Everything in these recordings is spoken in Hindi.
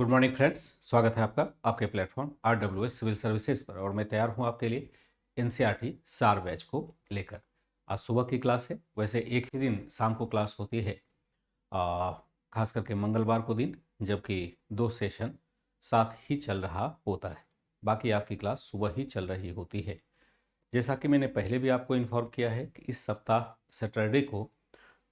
गुड मॉर्निंग फ्रेंड्स, स्वागत है आपका आपके प्लेटफॉर्म RWS सिविल सर्विसेज पर। और मैं तैयार हूं आपके लिए NCERT सार बैच को लेकर। आज सुबह की क्लास है, वैसे एक ही दिन शाम को क्लास होती है, खास करके मंगलवार को दिन, जबकि 2 सेशन साथ ही चल रहा होता है। बाकी आपकी क्लास सुबह ही चल रही होती है। जैसा कि मैंने पहले भी आपको इन्फॉर्म किया है कि इस सप्ताह सैटरडे को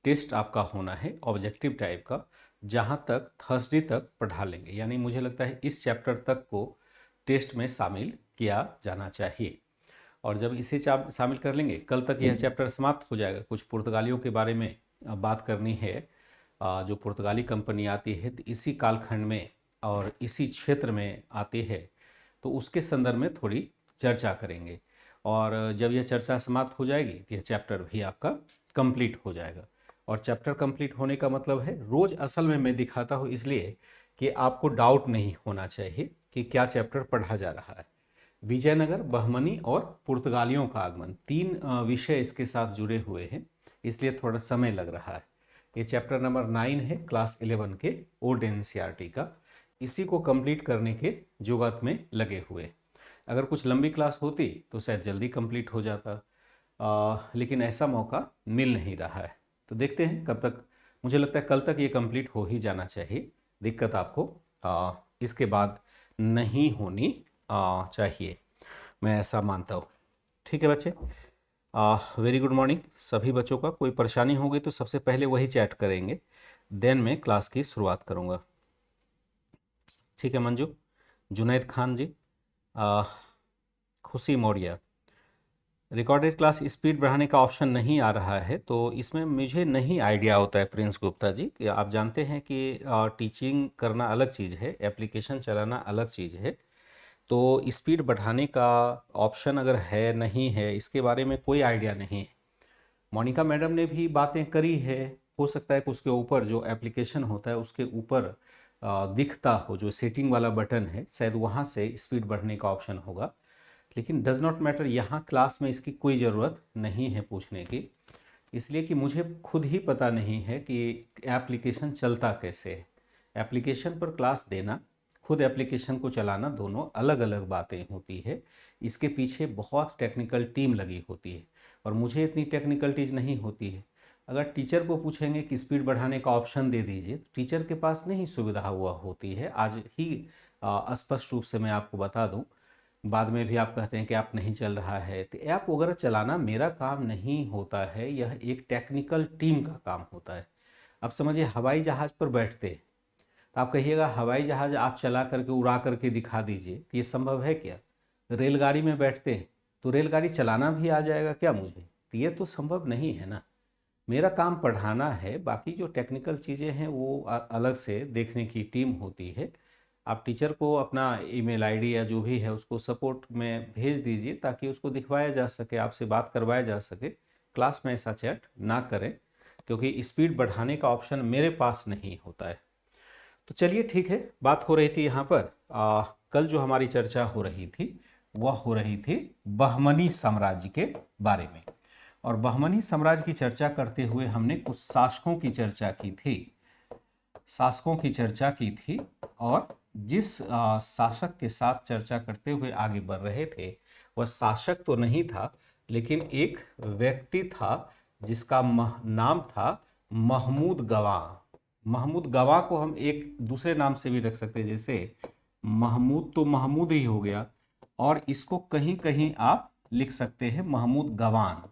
टेस्ट आपका होना है ऑब्जेक्टिव टाइप का, जहाँ तक थर्सडे तक पढ़ा लेंगे। यानी मुझे लगता है इस चैप्टर तक को टेस्ट में शामिल किया जाना चाहिए। और जब इसे शामिल कर लेंगे, कल तक यह चैप्टर समाप्त हो जाएगा। कुछ पुर्तगालियों के बारे में बात करनी है। जो पुर्तगाली कंपनी आती है तो इसी कालखंड में और इसी क्षेत्र में आती है, तो उसके संदर्भ में थोड़ी चर्चा करेंगे। और जब यह चर्चा समाप्त हो जाएगी तो यह चैप्टर भी आपका कंप्लीट हो जाएगा। और चैप्टर कंप्लीट होने का मतलब है, रोज़ असल में मैं दिखाता हूँ इसलिए कि आपको डाउट नहीं होना चाहिए कि क्या चैप्टर पढ़ा जा रहा है। विजयनगर, बहमनी और पुर्तगालियों का आगमन, 3 विषय इसके साथ जुड़े हुए हैं, इसलिए थोड़ा समय लग रहा है। ये चैप्टर नंबर 9 है क्लास 11 के ओल्ड NCERT का। इसी को कंप्लीट करने के जुगत में लगे हुए। अगर कुछ लंबी क्लास होती तो शायद जल्दी कंप्लीट हो जाता, लेकिन ऐसा मौका मिल नहीं रहा है। तो देखते हैं कब तक। मुझे लगता है कल तक ये कंप्लीट हो ही जाना चाहिए। दिक्कत आपको इसके बाद नहीं होनी चाहिए, मैं ऐसा मानता हूँ। ठीक है बच्चे, वेरी गुड मॉर्निंग सभी बच्चों का। कोई परेशानी होगी तो सबसे पहले वही चैट करेंगे, देन मैं क्लास की शुरुआत करूँगा। ठीक है मंजू, जुनैद खान जी, खुशी मौर्य, रिकॉर्डेड क्लास स्पीड बढ़ाने का ऑप्शन नहीं आ रहा है, तो इसमें मुझे नहीं आइडिया होता है। प्रिंस गुप्ता जी, कि आप जानते हैं कि टीचिंग करना अलग चीज़ है, एप्लीकेशन चलाना अलग चीज़ है। तो स्पीड बढ़ाने का ऑप्शन अगर है नहीं है, इसके बारे में कोई आइडिया नहीं है। मोनिका मैडम ने भी बातें करी है, हो सकता है कि उसके ऊपर जो एप्लीकेशन होता है उसके ऊपर दिखता हो, जो सेटिंग वाला बटन है, शायद वहाँ से स्पीड बढ़ने का ऑप्शन होगा। लेकिन डज़ नॉट मैटर, यहाँ क्लास में इसकी कोई ज़रूरत नहीं है पूछने की, इसलिए कि मुझे खुद ही पता नहीं है कि एप्लीकेशन चलता कैसे है। एप्लीकेशन पर क्लास देना, खुद एप्लीकेशन को चलाना, दोनों अलग अलग बातें होती है। इसके पीछे बहुत टेक्निकल टीम लगी होती है और मुझे इतनी टेक्निकलिटीज़ नहीं होती है। अगर टीचर को पूछेंगे कि स्पीड बढ़ाने का ऑप्शन दे दीजिए, तो टीचर के पास नहीं सुविधा हुआ होती है। आज ही स्पष्ट रूप से मैं आपको बता दूं, बाद में भी आप कहते हैं कि ऐप नहीं चल रहा है, तो ऐप वगैरह चलाना मेरा काम नहीं होता है, यह एक टेक्निकल टीम का काम होता है। अब समझिए, हवाई जहाज़ पर बैठते तो आप कहिएगा हवाई जहाज़ आप चला करके उड़ा करके दिखा दीजिए, तो ये संभव है क्या? रेलगाड़ी में बैठते हैं तो रेलगाड़ी चलाना भी आ जाएगा क्या मुझे? तो ये तो संभव नहीं है ना। मेरा काम पढ़ाना है, बाकी जो टेक्निकल चीज़ें हैं वो अलग से देखने की टीम होती है। आप टीचर को अपना ईमेल आईडी या जो भी है उसको सपोर्ट में भेज दीजिए, ताकि उसको दिखवाया जा सके, आपसे बात करवाया जा सके। क्लास में ऐसा चैट ना करें, क्योंकि स्पीड बढ़ाने का ऑप्शन मेरे पास नहीं होता है। तो चलिए ठीक है, बात हो रही थी यहाँ पर कल जो हमारी चर्चा हो रही थी वह हो रही थी बहमनी साम्राज्य के बारे में। और बहमनी साम्राज्य की चर्चा करते हुए हमने कुछ शासकों की चर्चा की थी, और जिस शासक के साथ चर्चा करते हुए आगे बढ़ रहे थे, वह शासक तो नहीं था, लेकिन एक व्यक्ति था जिसका नाम था महमूद गवाह। महमूद गवाह को हम एक दूसरे नाम से भी रख सकते हैं, जैसे महमूद तो महमूद ही हो गया, और इसको कहीं कहीं आप लिख सकते हैं महमूद गवान।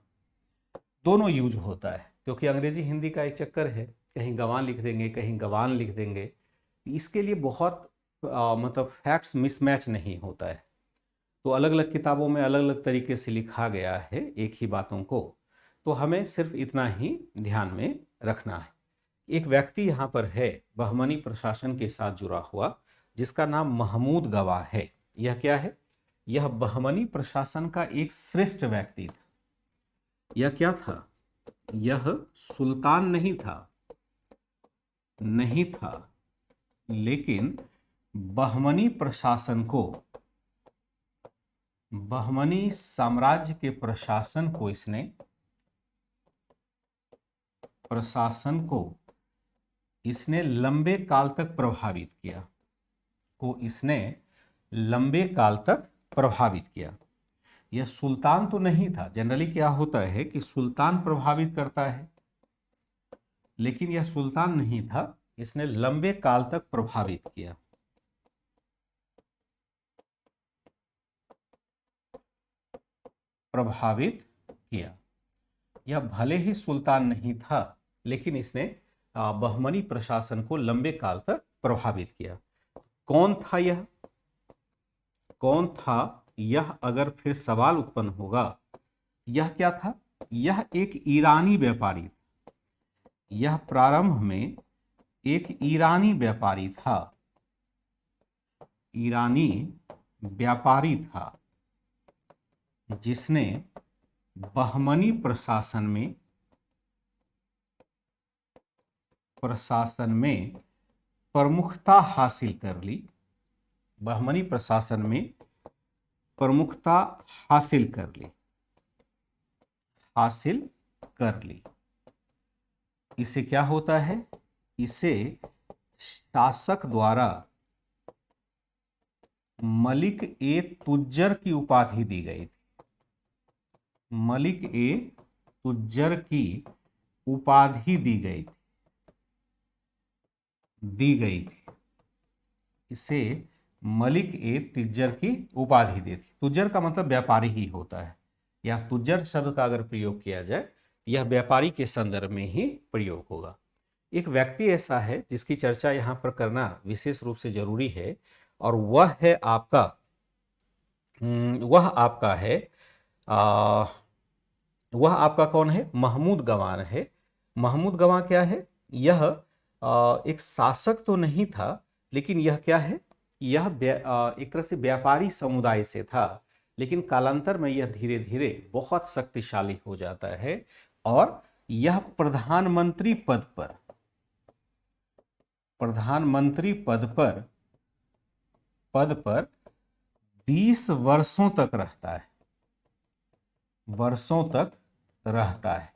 दोनों यूज होता है, क्योंकि अंग्रेजी हिंदी का एक चक्कर है, कहीं गवान लिख देंगे कहीं गवान लिख देंगे। इसके लिए बहुत मतलब फैक्ट्स मिसमैच नहीं होता है। तो अलग अलग किताबों में अलग अलग तरीके से लिखा गया है एक ही बातों को, तो हमें सिर्फ इतना ही ध्यान में रखना है। एक व्यक्ति यहाँ पर है बहमनी प्रशासन के साथ जुड़ा हुआ, जिसका नाम महमूद गवाह है। यह क्या है? यह बहमनी प्रशासन का एक श्रेष्ठ व्यक्ति था। यह क्या था? यह सुल्तान नहीं था, लेकिन बहमनी प्रशासन को, बहमनी साम्राज्य के प्रशासन को इसने लंबे काल तक प्रभावित किया। को इसने लंबे काल तक प्रभावित किया। यह सुल्तान तो नहीं था। जनरली क्या होता है कि सुल्तान प्रभावित करता है, लेकिन यह सुल्तान नहीं था, इसने लंबे काल तक प्रभावित किया। प्रभावित किया। यह भले ही सुल्तान नहीं था, लेकिन इसने बहमनी प्रशासन को लंबे काल तक प्रभावित किया। कौन था यह? कौन था यह? अगर फिर सवाल उत्पन्न होगा, यह क्या था? यह एक ईरानी व्यापारी था। यह प्रारंभ में एक ईरानी व्यापारी था। ईरानी व्यापारी था जिसने बहमनी प्रशासन में प्रमुखता हासिल कर ली। बहमनी प्रशासन में प्रमुखता हासिल कर ली। इसे क्या होता है? इसे शासक द्वारा मलिक ए तुज्जर की उपाधि दी गई थी। मलिक ए तुज्जर की उपाधि दी गई थी। इसे मलिक ए तुज्जर की उपाधि दी थी। तुज्जर का मतलब व्यापारी ही होता है। यह तुज्जर शब्द का अगर प्रयोग किया जाए, यह व्यापारी के संदर्भ में ही प्रयोग होगा। एक व्यक्ति ऐसा है जिसकी चर्चा यहाँ पर करना विशेष रूप से जरूरी है, और वह आपका कौन है? महमूद गवान है। महमूद गवान क्या है? यह एक शासक तो नहीं था, लेकिन यह क्या है? यह एक तरह से व्यापारी समुदाय से था, लेकिन कालांतर में यह धीरे धीरे बहुत शक्तिशाली हो जाता है, और यह प्रधानमंत्री पद पर 20 वर्षों तक रहता है।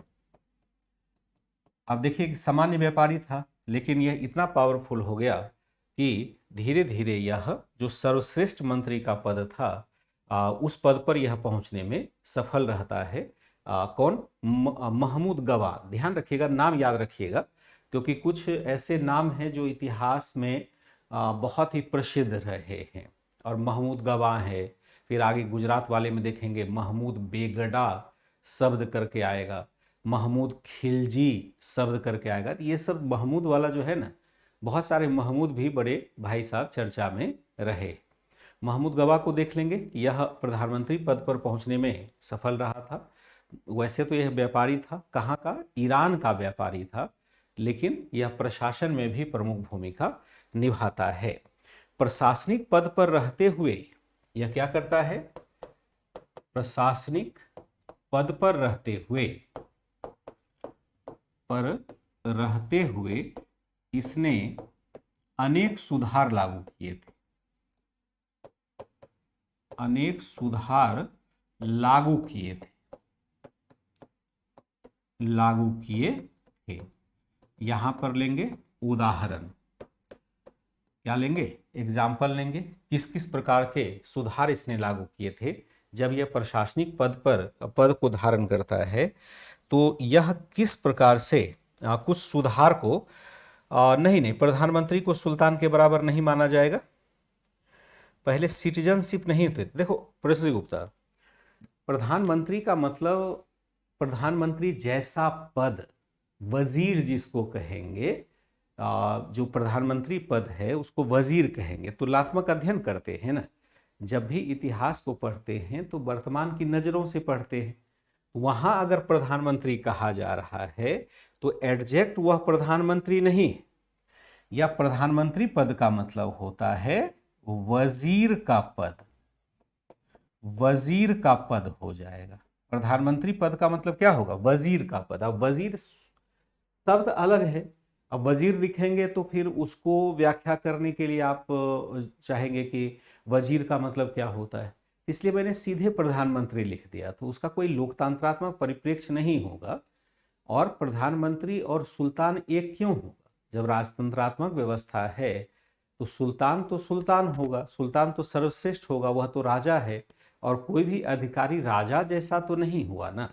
अब देखिए, सामान्य व्यापारी था, लेकिन यह इतना पावरफुल हो गया कि धीरे धीरे यह जो सर्वश्रेष्ठ मंत्री का पद था, उस पद पर यह पहुंचने में सफल रहता है। कौन? महमूद गवान। ध्यान रखिएगा, नाम याद रखिएगा, क्योंकि कुछ ऐसे नाम हैं जो इतिहास में बहुत ही प्रसिद्ध रहे हैं। और महमूद गवान है, फिर आगे गुजरात वाले में देखेंगे महमूद बेगड़ा शब्द करके आएगा, महमूद खिलजी शब्द करके आएगा। तो ये सब महमूद वाला जो है ना, बहुत सारे महमूद भी बड़े भाई साहब चर्चा में रहे। महमूद गवाह को देख लेंगे, यह प्रधानमंत्री पद पर पहुंचने में सफल रहा था। वैसे तो यह व्यापारी था, कहाँ का? ईरान का व्यापारी था, लेकिन यह प्रशासन में भी प्रमुख भूमिका निभाता है। प्रशासनिक पद पर रहते हुए यह क्या करता है? प्रशासनिक पद पर रहते हुए इसने अनेक सुधार लागू किए थे। यहां पर लेंगे उदाहरण, क्या लेंगे? एग्जाम्पल लेंगे। किस किस प्रकार के सुधार इसने लागू किए थे? जब यह प्रशासनिक पद को धारण करता है, तो यह किस प्रकार से कुछ सुधार को नहीं, प्रधानमंत्री को सुल्तान के बराबर नहीं माना जाएगा। पहले सिटीजनशिप नहीं थे। देखो प्रेषी गुप्ता, प्रधानमंत्री का मतलब प्रधानमंत्री जैसा पद, वजीर जिसको कहेंगे, जो प्रधानमंत्री पद है उसको वजीर कहेंगे। तुलनात्मक अध्ययन करते हैं ना, जब भी इतिहास को पढ़ते हैं तो वर्तमान की नज़रों से पढ़ते हैं। वहाँ अगर प्रधानमंत्री कहा जा रहा है तो एडजेक्ट वह प्रधानमंत्री नहीं, या प्रधानमंत्री पद का मतलब होता है वजीर का पद हो जाएगा। प्रधानमंत्री पद का मतलब क्या होगा? वजीर का पद। अब वजीर शब्द अलग है, अब वजीर लिखेंगे तो फिर उसको व्याख्या करने के लिए आप चाहेंगे कि वजीर का मतलब क्या होता है, इसलिए मैंने सीधे प्रधानमंत्री लिख दिया। तो उसका कोई लोकतांत्रात्मक परिप्रेक्ष्य नहीं होगा। और प्रधानमंत्री और सुल्तान एक क्यों होगा? जब राजतंत्रात्मक व्यवस्था है तो सुल्तान होगा, सुल्तान तो सर्वश्रेष्ठ होगा, वह तो राजा है। और कोई भी अधिकारी राजा जैसा तो नहीं हुआ ना,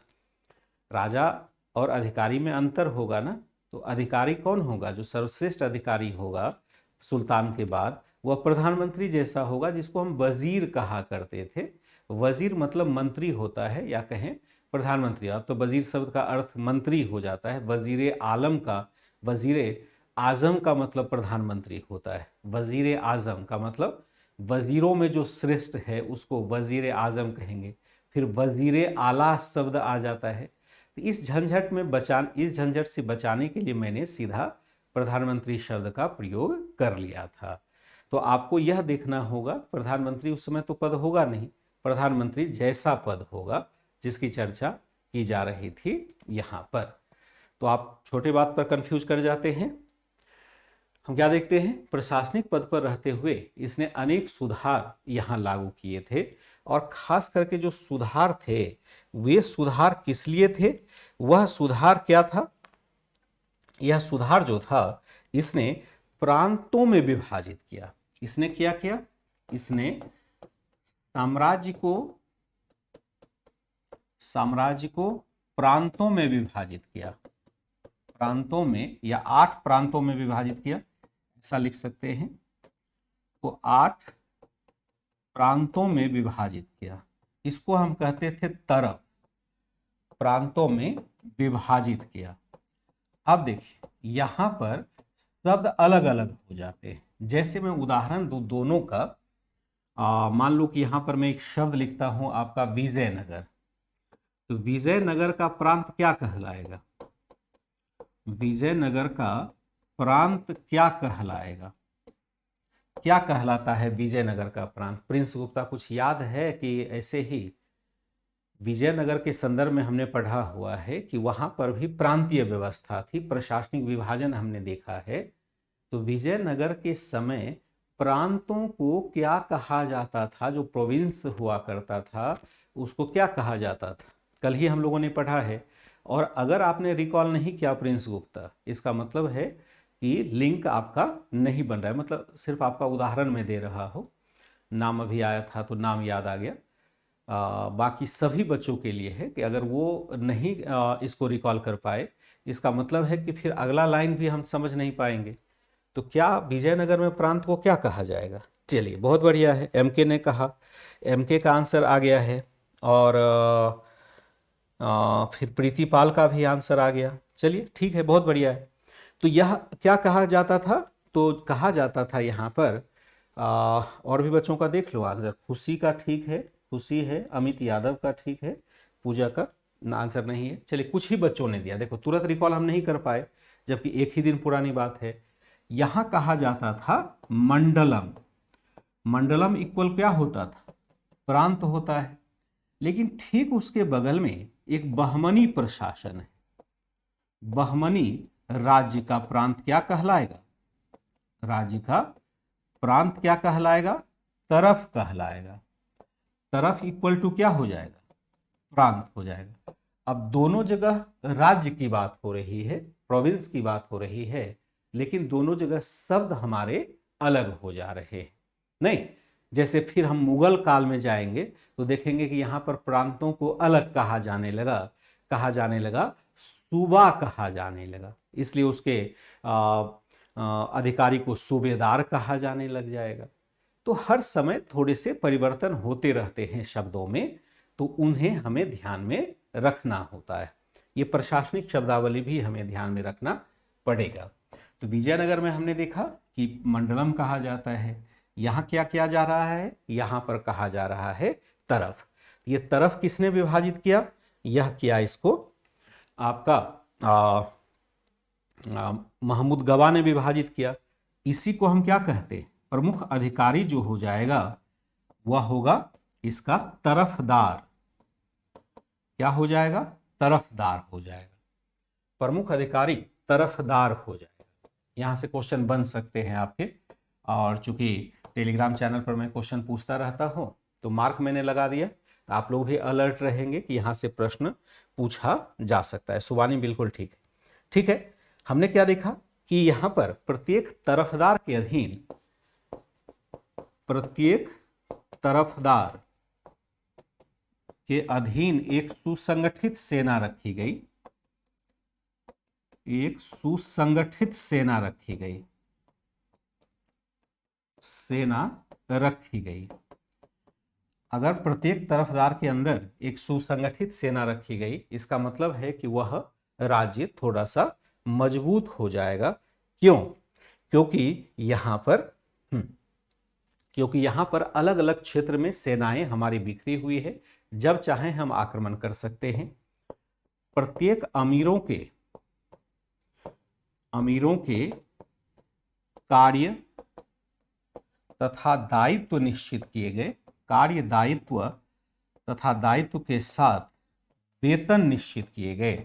राजा और अधिकारी में अंतर होगा ना। तो अधिकारी कौन होगा? जो सर्वश्रेष्ठ अधिकारी होगा सुल्तान के बाद, वह प्रधानमंत्री जैसा होगा, जिसको हम वजीर कहा करते थे। वजीर मतलब मंत्री होता है, या कहें प्रधानमंत्री। अब तो वजीर शब्द का अर्थ मंत्री हो जाता है। वजीर आलम का, वजीर आजम का मतलब प्रधानमंत्री होता है। वजीर आजम का मतलब वजीरों में जो श्रेष्ठ है उसको वजीर आजम कहेंगे। फिर वजीर आला शब्द आ जाता है। तो इस झंझट से बचाने के लिए मैंने सीधा प्रधानमंत्री शब्द का प्रयोग कर लिया था। तो आपको यह देखना होगा, प्रधानमंत्री उस समय तो पद होगा नहीं, प्रधानमंत्री जैसा पद होगा जिसकी चर्चा की जा रही थी यहाँ पर। तो आप छोटे बात पर कंफ्यूज कर जाते हैं। हम क्या देखते हैं, प्रशासनिक पद पर रहते हुए इसने अनेक सुधार यहाँ लागू किए थे। और खास करके जो सुधार थे, वे सुधार किस लिए थे? वह सुधार क्या था? यह सुधार जो था, इसने प्रांतों में विभाजित किया। इसने क्या किया? इसने साम्राज्य को प्रांतों में विभाजित किया। प्रांतों में, या 8 प्रांतों में विभाजित किया, ऐसा लिख सकते हैं। तो 8 प्रांतों में विभाजित किया। इसको हम कहते थे तरफ। प्रांतों में विभाजित किया। अब देखिए यहां पर शब्द अलग अलग हो जाते हैं। जैसे मैं उदाहरण दूं दोनों का, मान लो कि यहां पर मैं एक शब्द लिखता हूं आपका विजयनगर। तो विजयनगर का प्रांत क्या कहलाएगा? विजयनगर का प्रांत क्या कहलाएगा? क्या कहलाता है विजयनगर का प्रांत? प्रिंस गुप्ता कुछ याद है कि ऐसे ही विजयनगर के संदर्भ में हमने पढ़ा हुआ है कि वहां पर भी प्रांतीय व्यवस्था थी, प्रशासनिक विभाजन हमने देखा है। तो विजयनगर के समय प्रांतों को क्या कहा जाता था? जो प्रोविंस हुआ करता था उसको क्या कहा जाता था? कल ही हम लोगों ने पढ़ा है। और अगर आपने रिकॉल नहीं किया प्रिंस गुप्ता, इसका मतलब है कि लिंक आपका नहीं बन रहा है, मतलब सिर्फ आपका उदाहरण में दे रहा हो। नाम अभी आया था तो नाम याद आ गया। बाकी सभी बच्चों के लिए है कि अगर वो नहीं इसको रिकॉल कर पाए, इसका मतलब है कि फिर अगला लाइन भी हम समझ नहीं पाएंगे। तो क्या विजयनगर में प्रांत को क्या कहा जाएगा? चलिए बहुत बढ़िया है, एमके ने कहा, एमके का आंसर आ गया है। और फिर प्रीतिपाल का भी आंसर आ गया। चलिए ठीक है, बहुत बढ़िया है। तो यह क्या कहा जाता था? तो कहा जाता था यहाँ पर और भी बच्चों का देख लो आंसर। खुशी का ठीक है, खुशी है। अमित यादव का ठीक है। पूजा का आंसर नहीं है। चलिए कुछ ही बच्चों ने दिया, देखो तुरंत रिकॉल हम नहीं कर पाए जबकि एक ही दिन पुरानी बात है। यहां कहा जाता था मंडलम। मंडलम इक्वल क्या होता था? प्रांत होता है। लेकिन ठीक उसके बगल में एक बहमनी प्रशासन है। बहमनी राज्य का प्रांत क्या कहलाएगा? राज्य का प्रांत क्या कहलाएगा? तरफ कहलाएगा। तरफ इक्वल टू क्या हो जाएगा? प्रांत हो जाएगा। अब दोनों जगह राज्य की बात हो रही है, प्रोविंस की बात हो रही है, लेकिन दोनों जगह शब्द हमारे अलग हो जा रहे हैं। नहीं, जैसे फिर हम मुगल काल में जाएंगे तो देखेंगे कि यहां पर प्रांतों को अलग कहा जाने लगा, सूबा कहा जाने लगा। इसलिए उसके अधिकारी को सूबेदार कहा जाने लग जाएगा। तो हर समय थोड़े से परिवर्तन होते रहते हैं शब्दों में, तो उन्हें हमें ध्यान में रखना होता है। ये प्रशासनिक शब्दावली भी हमें ध्यान में रखना पड़ेगा। तो विजयनगर में हमने देखा कि मंडलम कहा जाता है। यहां क्या किया जा रहा है? यहां पर कहा जा रहा है तरफ। ये तरफ किसने विभाजित किया? यह किया इसको आपका महमूद गवा ने विभाजित किया। इसी को हम क्या कहते हैं? प्रमुख अधिकारी जो हो जाएगा वह होगा इसका तरफदार। क्या हो जाएगा? तरफदार हो जाएगा। प्रमुख अधिकारी तरफदार हो जाएगा। यहां से क्वेश्चन बन सकते हैं आपके। और चूंकि टेलीग्राम चैनल पर मैं क्वेश्चन पूछता रहता हूं तो मार्क मैंने लगा दिया, तो आप लोग भी अलर्ट रहेंगे कि यहां से प्रश्न पूछा जा सकता है। सुबानी बिल्कुल ठीक है। ठीक है, हमने क्या देखा कि यहां पर प्रत्येक तरफदार के अधीन प्रत्येक तरफदार के अधीन एक सुसंगठित सेना रखी गई, एक सुसंगठित सेना रखी गई, सेना रखी गई। अगर प्रत्येक तरफदार के अंदर एक सुसंगठित सेना रखी गई, इसका मतलब है कि वह राज्य थोड़ा सा मजबूत हो जाएगा। क्यों? क्योंकि यहां पर अलग अलग क्षेत्र में सेनाएं हमारी बिखरी हुई है, जब चाहे हम आक्रमण कर सकते हैं। प्रत्येक अमीरों के कार्य तथा दायित्व निश्चित किए गए, कार्य दायित्व तथा दायित्व के साथ वेतन निश्चित किए गए,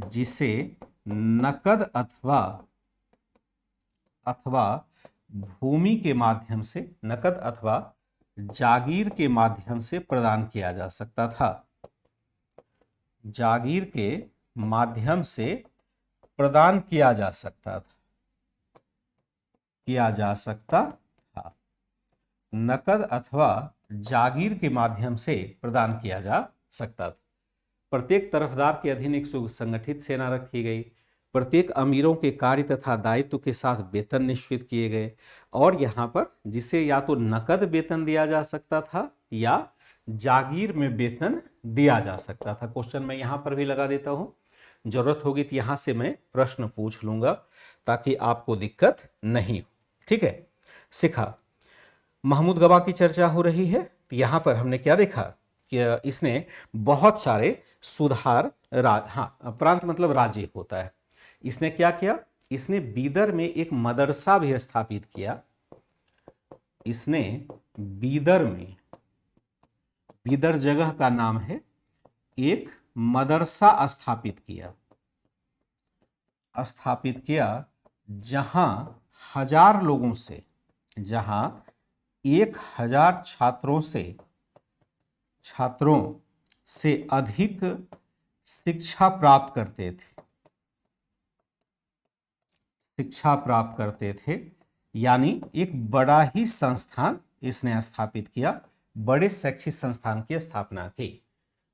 जिसे नकद अथवा भूमि के माध्यम से, नकद अथवा जागीर के माध्यम से प्रदान किया जा सकता था, जागीर के माध्यम से प्रदान किया जा सकता था, नकद अथवा जागीर के माध्यम से प्रदान किया जा सकता था। प्रत्येक तरफदार के अधीन एक सुसंगठित सेना रखी गई, प्रत्येक अमीरों के कार्य तथा दायित्व के साथ वेतन निश्चित किए गए, और यहाँ पर जिसे या तो नकद वेतन दिया जा सकता था या जागीर में वेतन दिया जा सकता था। क्वेश्चन मैं यहाँ पर भी लगा देता हूँ, जरूरत होगी तो यहाँ से मैं प्रश्न पूछ लूंगा ताकि आपको दिक्कत नहीं हो। ठीक है, सिखा महमूद गवा की चर्चा हो रही है, तो यहाँ पर हमने क्या देखा कि इसने बहुत सारे सुधार, प्रांत मतलब राज्य होता है। इसने क्या किया? इसने बीदर में एक मदरसा भी स्थापित किया। इसने बीदर में, बीदर जगह का नाम है, एक मदरसा स्थापित किया जहां 1000 लोगों से, जहां 1000 छात्रों से अधिक शिक्षा प्राप्त करते थे, यानी एक बड़ा ही संस्थान इसने स्थापित किया, बड़े शैक्षिक संस्थान की स्थापना की।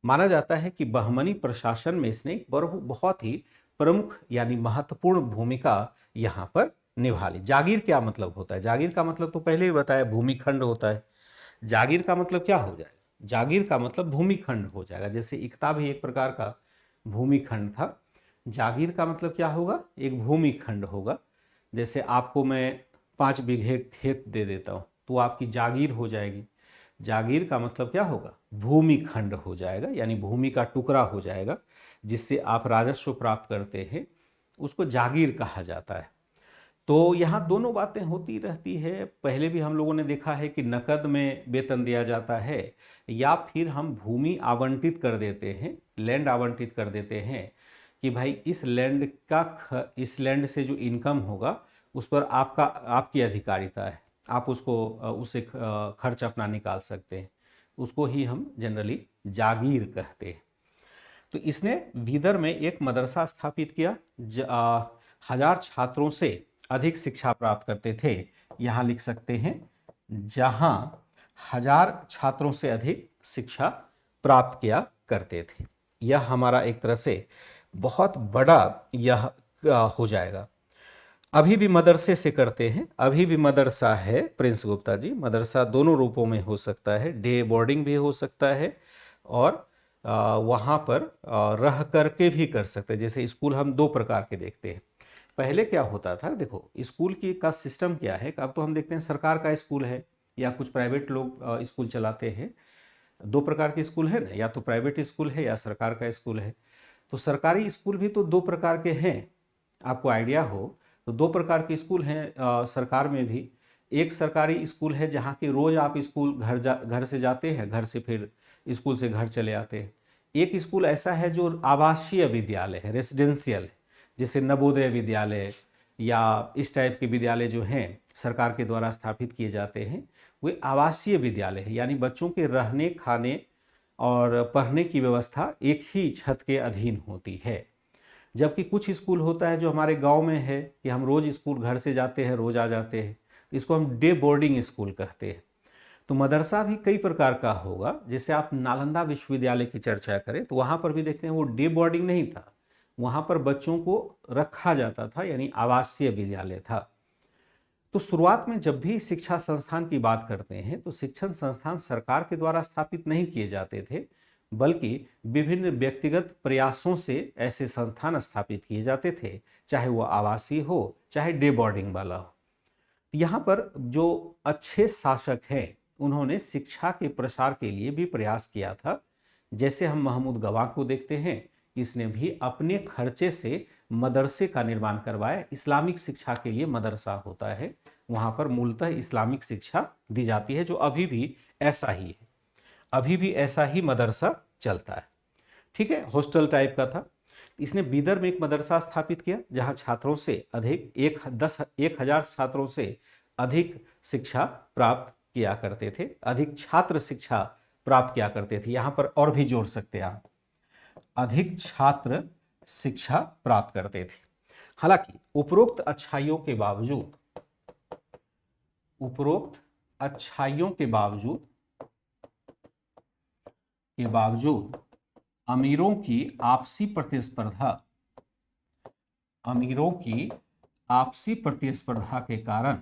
माना जाता है कि बहमनी प्रशासन में इसने बहुत ही प्रमुख यानी महत्वपूर्ण भूमिका यहाँ पर निभा ली। जागीर क्या मतलब होता है? जागीर का मतलब तो पहले ही बताया, भूमिखंड होता है। जागीर का मतलब क्या हो जाएगा? जागीर का मतलब भूमिखंड हो जाएगा। जैसे इक्ता भी एक प्रकार का भूमिखंड था, जागीर का मतलब क्या होगा? एक भूमिखंड होगा। जैसे आपको मैं 5 बीघे खेत दे देता हूँ तो आपकी जागीर हो जाएगी। जागीर का मतलब क्या होगा? भूमिखंड हो जाएगा, यानी भूमि का टुकड़ा हो जाएगा, जिससे आप राजस्व प्राप्त करते हैं, उसको जागीर कहा जाता है। तो यहाँ दोनों बातें होती रहती है। पहले भी हम लोगों ने देखा है कि नकद में वेतन दिया जाता है, या फिर हम भूमि आवंटित कर देते हैं, लैंड आवंटित कर देते हैं कि भाई इस लैंड से जो इनकम होगा उस पर आपकी अधिकारिता है, आप उससे खर्च अपना निकाल सकते हैं, उसको ही हम जनरली जागीर कहते हैं। तो इसने बीदर में एक मदरसा स्थापित किया, 1000 छात्रों से अधिक शिक्षा प्राप्त करते थे। यहाँ लिख सकते हैं, जहां 1000 छात्रों से अधिक शिक्षा प्राप्त किया करते थे। यह हमारा एक तरह से बहुत बड़ा यह हो जाएगा। अभी भी मदरसे से करते हैं, अभी भी मदरसा है प्रिंस गुप्ता जी। मदरसा दोनों रूपों में हो सकता है, डे बोर्डिंग भी हो सकता है और वहाँ पर रह करके भी कर सकते हैं। जैसे स्कूल हम 2 प्रकार के देखते हैं। पहले क्या होता था, देखो स्कूल का सिस्टम क्या है, अब तो हम देखते हैं सरकार का स्कूल है या कुछ प्राइवेट लोग स्कूल चलाते हैं। 2 प्रकार के स्कूल है ना, या तो प्राइवेट स्कूल है या सरकार का स्कूल है। तो सरकारी स्कूल भी तो 2 प्रकार के हैं, आपको आइडिया हो तो 2 प्रकार के स्कूल हैं सरकार में भी। एक सरकारी स्कूल है जहाँ की रोज़ आप स्कूल घर से जाते हैं, घर से फिर स्कूल से घर चले आते हैं। एक स्कूल ऐसा है जो आवासीय विद्यालय है, रेसिडेंशियल है, जैसे नवोदय विद्यालय या इस टाइप के विद्यालय जो हैं सरकार के द्वारा स्थापित किए जाते हैं, वे आवासीय विद्यालय है, यानी बच्चों के रहने, खाने और पढ़ने की व्यवस्था एक ही छत के अधीन होती है। जबकि कुछ स्कूल होता है जो हमारे गांव में है कि हम रोज़ स्कूल घर से जाते हैं, रोज़ आ जाते हैं, तो इसको हम डे बोर्डिंग स्कूल कहते हैं। तो मदरसा भी कई प्रकार का होगा। जैसे आप नालंदा विश्वविद्यालय की चर्चा करें तो वहाँ पर भी देखते हैं वो डे बोर्डिंग नहीं था, वहाँ पर बच्चों को रखा जाता था, यानी आवासीय विद्यालय था। तो शुरुआत में जब भी शिक्षा संस्थान की बात करते हैं तो शिक्षण संस्थान सरकार के द्वारा स्थापित नहीं किए जाते थे, बल्कि विभिन्न व्यक्तिगत प्रयासों से ऐसे संस्थान स्थापित किए जाते थे, चाहे वो आवासीय हो चाहे डे बोर्डिंग वाला हो। यहाँ पर जो अच्छे शासक हैं उन्होंने शिक्षा के प्रसार के लिए भी प्रयास किया था। जैसे हम महमूद गवाह को देखते हैं, इसने भी अपने खर्चे से मदरसे का निर्माण करवाया। इस्लामिक शिक्षा के लिए मदरसा होता है, वहाँ पर मूलतः इस्लामिक शिक्षा दी जाती है, जो अभी भी ऐसा ही है, अभी भी ऐसा ही मदरसा चलता है। ठीक है, हॉस्टल टाइप का था। इसने बीदर में एक मदरसा स्थापित किया जहां छात्रों से अधिक 1,000 छात्रों से अधिक शिक्षा प्राप्त किया करते थे, अधिक छात्र शिक्षा प्राप्त किया करते थे। यहां पर और भी जोड़ सकते हैं आप, अधिक छात्र शिक्षा प्राप्त करते थे। हालांकि उपरोक्त अच्छाइयों के बावजूद, उपरोक्त अच्छाइयों के बावजूद अमीरों की आपसी प्रतिस्पर्धा, अमीरों की आपसी प्रतिस्पर्धा के कारण,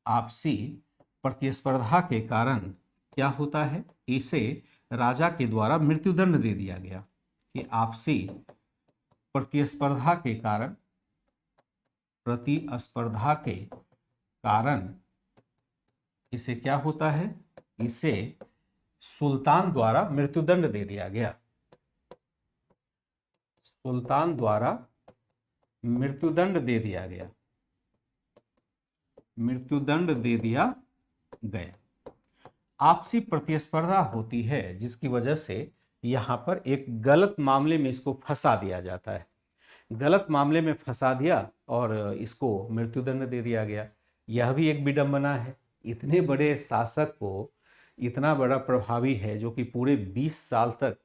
आपसी प्रतिस्पर्धा के कारण क्या होता है, इसे राजा के द्वारा मृत्युदंड दे दिया गया। कि आपसी प्रतिस्पर्धा के कारण, प्रतिस्पर्धा के कारण इसे क्या होता है, इसे सुल्तान द्वारा मृत्युदंड दे दिया गया। सुल्तान द्वारा मृत्युदंड दे दिया गया, मृत्युदंड दे दिया गया। आपसी प्रतिस्पर्धा होती है जिसकी वजह से यहां पर एक गलत मामले में इसको फंसा दिया जाता है, गलत मामले में फंसा दिया और इसको मृत्युदंड दे दिया गया। यह भी एक विडंबना है, इतने बड़े शासक को, इतना बड़ा प्रभावी है जो कि पूरे 20 साल तक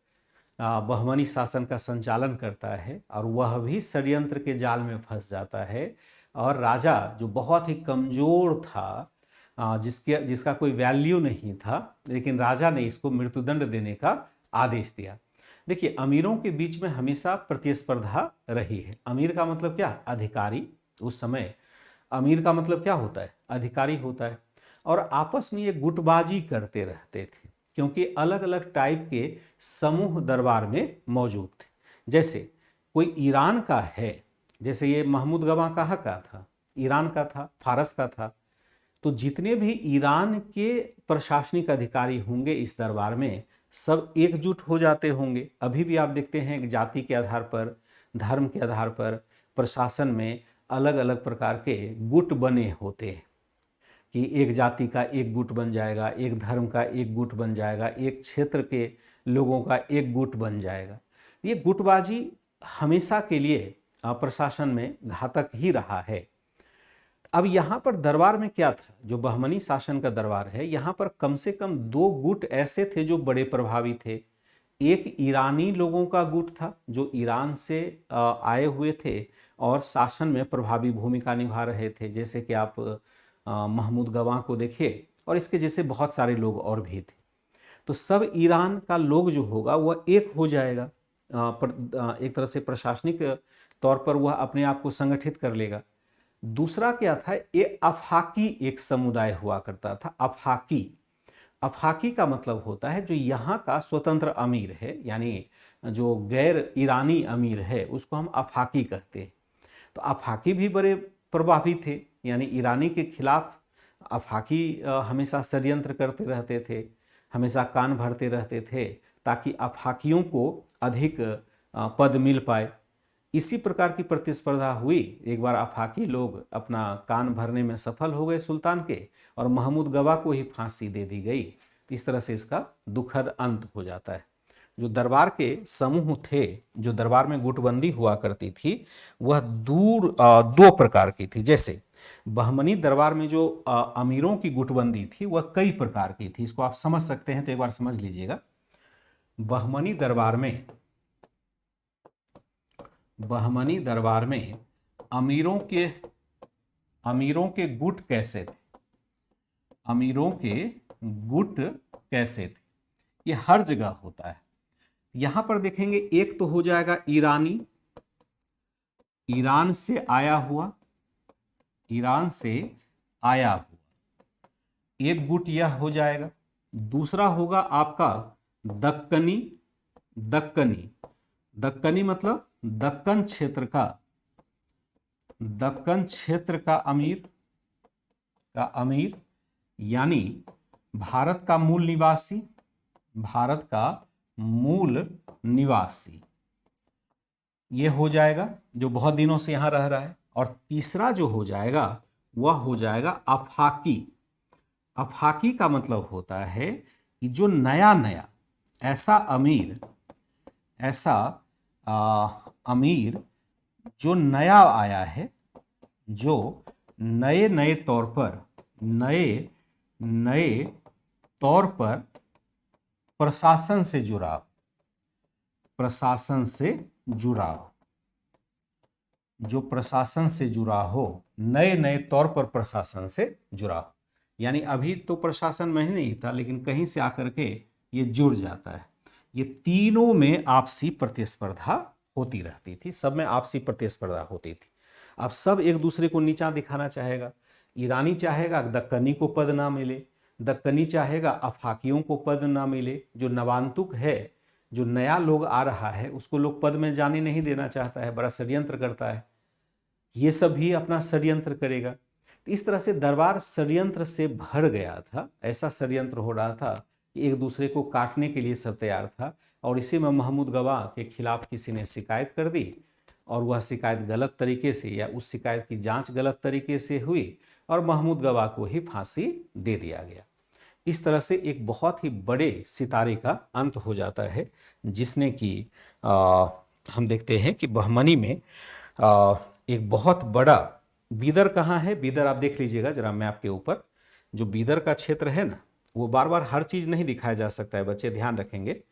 बहमनी शासन का संचालन करता है, और वह भी षड्यंत्र के जाल में फंस जाता है। और राजा जो बहुत ही कमज़ोर था, जिसका कोई वैल्यू नहीं था, लेकिन राजा ने इसको मृत्युदंड देने का आदेश दिया। देखिए, अमीरों के बीच में हमेशा प्रतिस्पर्धा रही है। अमीर का मतलब क्या, अधिकारी। उस समय अमीर का मतलब क्या होता है, अधिकारी होता है। और आपस में ये गुटबाजी करते रहते थे, क्योंकि अलग अलग टाइप के समूह दरबार में मौजूद थे। जैसे कोई ईरान का है, जैसे ये महमूद गवाह कहाँ का था, ईरान का था, फारस का था। तो जितने भी ईरान के प्रशासनिक अधिकारी होंगे इस दरबार में, सब एकजुट हो जाते होंगे। अभी भी आप देखते हैं कि जाति के आधार पर, धर्म के आधार पर प्रशासन में अलग अलग प्रकार के गुट बने होते हैं, कि एक जाति का एक गुट बन जाएगा, एक धर्म का एक गुट बन जाएगा, एक क्षेत्र के लोगों का एक गुट बन जाएगा। ये गुटबाजी हमेशा के लिए प्रशासन में घातक ही रहा है। अब यहाँ पर दरबार में क्या था, जो बहमनी शासन का दरबार है, यहाँ पर कम से कम 2 गुट ऐसे थे जो बड़े प्रभावी थे। एक ईरानी लोगों का गुट था जो ईरान से आए हुए थे और शासन में प्रभावी भूमिका निभा रहे थे, जैसे कि आप महमूद गवाह को देखिए, और इसके जैसे बहुत सारे लोग और भी थे। तो सब ईरान का लोग जो होगा वह एक हो जाएगा, एक तरह से प्रशासनिक तौर पर वह अपने आप को संगठित कर लेगा। दूसरा क्या था, ये अफाकी एक समुदाय हुआ करता था। अफाकी, अफाकी का मतलब होता है जो यहाँ का स्वतंत्र अमीर है, यानी जो गैर ईरानी अमीर है उसको हम अफाकी कहते हैं। तो अफाकी भी बड़े प्रभावी थे, यानी ईरानी के खिलाफ अफाकी हमेशा षड्यंत्र करते रहते थे, हमेशा कान भरते रहते थे, ताकि अफाकियों को अधिक पद मिल पाए। इसी प्रकार की प्रतिस्पर्धा हुई। एक बार अफाकी लोग अपना कान भरने में सफल हो गए सुल्तान के, और महमूद गवाह को ही फांसी दे दी गई। इस तरह से इसका दुखद अंत हो जाता है। जो दरबार के समूह थे, जो दरबार में गुटबंदी हुआ करती थी, वह 2 प्रकार की थी। जैसे बहमनी दरबार में जो अमीरों की गुटबंदी थी वह कई प्रकार की थी। इसको आप समझ सकते हैं, तो एक बार समझ लीजिएगा। बहमनी दरबार में बहमनी दरबार में अमीरों के गुट कैसे थे? अमीरों के गुट कैसे थे? ये हर जगह होता है। यहां पर देखेंगे, एक तो हो जाएगा ईरानी, ईरान से आया हुआ, ईरान से आया हुआ, एक गुट यह हो जाएगा। दूसरा होगा आपका दक्कनी, दक्कनी, दक्कनी मतलब दक्कन क्षेत्र का, दक्कन क्षेत्र का अमीर यानी भारत का मूल निवासी, भारत का मूल निवासी, ये हो जाएगा जो बहुत दिनों से यहां रह रहा है। और तीसरा जो हो जाएगा वह हो जाएगा अफाकी। अफाकी का मतलब होता है कि जो नया नया ऐसा अमीर जो नया आया है, जो नए नए तौर पर प्रशासन से जुड़ा हो, प्रशासन से जुड़ा हो, जो प्रशासन से जुड़ा हो, नए नए तौर पर प्रशासन से जुड़ा हो। यानी अभी तो प्रशासन में ही नहीं था, लेकिन कहीं से आकर के ये जुड़ जाता है। ये तीनों में आपसी प्रतिस्पर्धा होती रहती थी, सब में आपसी प्रतिस्पर्धा होती थी। अब सब एक दूसरे को नीचा दिखाना चाहेगा। ईरानी चाहेगा दक्कनी को पद ना मिले, दक्कनी चाहेगा अफाकियों को पद ना मिले। जो नवांतुक है, जो नया लोग आ रहा है, उसको लोग पद में जाने नहीं देना चाहता है, बड़ा षड्यंत्र करता है। ये सब भी अपना षड्यंत्र करेगा। तो इस तरह से दरबार षड्यंत्र से भर गया था। ऐसा षड्यंत्र हो रहा था कि एक दूसरे को काटने के लिए सब तैयार था। और इसी में महमूद गवाह के खिलाफ किसी ने शिकायत कर दी, और वह शिकायत गलत तरीके से, या उस शिकायत की जांच गलत तरीके से हुई, और महमूद गवाह को ही फांसी दे दिया गया। इस तरह से एक बहुत ही बड़े सितारे का अंत हो जाता है, जिसने कि हम देखते हैं कि बहमनी में एक बहुत बड़ा, बीदर कहाँ है, बीदर आप देख लीजिएगा जरा मैप के ऊपर। जो बीदर का क्षेत्र है ना, वो बार बार हर चीज़ नहीं दिखाया जा सकता है। बच्चे ध्यान रखेंगे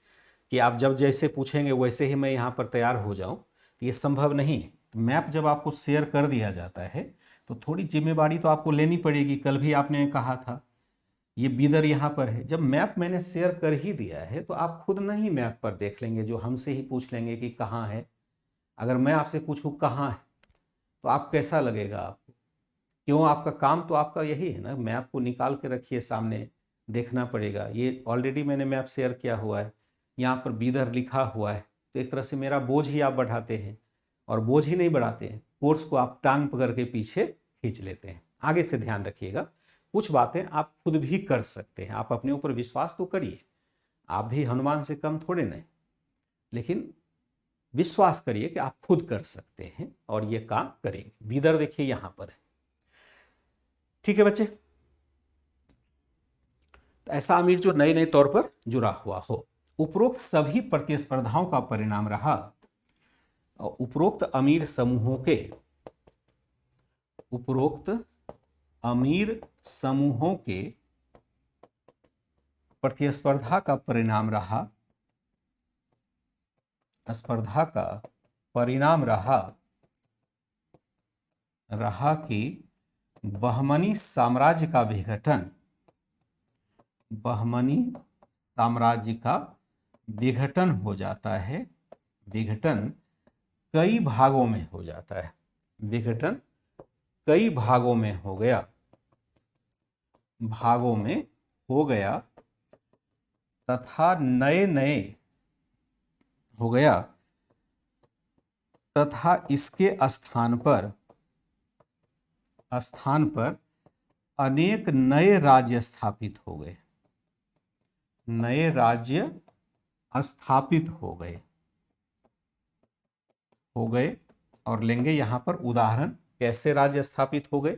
कि आप जब जैसे पूछेंगे वैसे ही मैं यहाँ पर तैयार हो जाऊँ, तो ये संभव नहीं। मैप जब आपको शेयर कर दिया जाता है तो थोड़ी जिम्मेवारी तो आपको लेनी पड़ेगी। कल भी आपने कहा था ये बीदर यहाँ पर है। जब मैप मैंने शेयर कर ही दिया है तो आप खुद नहीं मैप पर देख लेंगे, जो हमसे ही पूछ लेंगे कि कहाँ है। अगर मैं आपसे पूछूँ कहाँ है तो आप कैसा लगेगा आपको? क्यों, आपका काम तो आपका यही है ना, मैप को निकाल के रखिए सामने, देखना पड़ेगा। ये ऑलरेडी मैंने मैप शेयर किया हुआ है, यहाँ पर बीदर लिखा हुआ है। तो एक तरह से मेरा बोझ ही आप बढ़ाते हैं, और बोझ ही नहीं बढ़ाते हैं, कोर्स को आप टांग पकड़ के पीछे खींच लेते हैं। आगे से ध्यान रखिएगा, कुछ बातें आप खुद भी कर सकते हैं। आप अपने ऊपर विश्वास तो करिए, आप भी हनुमान से कम थोड़े नहीं, लेकिन विश्वास करिए कि आप खुद कर सकते हैं और ये काम करेंगे। बीदर देखिए यहां पर है। ठीक है बच्चे, तो ऐसा अमीर जो नए नए तौर पर जुड़ा हुआ हो। उपरोक्त सभी प्रतिस्पर्धाओं का परिणाम रहा, और उपरोक्त अमीर समूहों के प्रतिस्पर्धा का परिणाम रहा, स्पर्धा का परिणाम रहा कि बहमनी साम्राज्य का विघटन हो जाता है। विघटन कई भागों में हो जाता है, विघटन कई भागों में हो गया तथा इसके स्थान पर अनेक नए राज्य स्थापित हो गए। नए राज्य स्थापित हो गए और लेंगे यहां पर उदाहरण, कैसे राज्य स्थापित हो गए,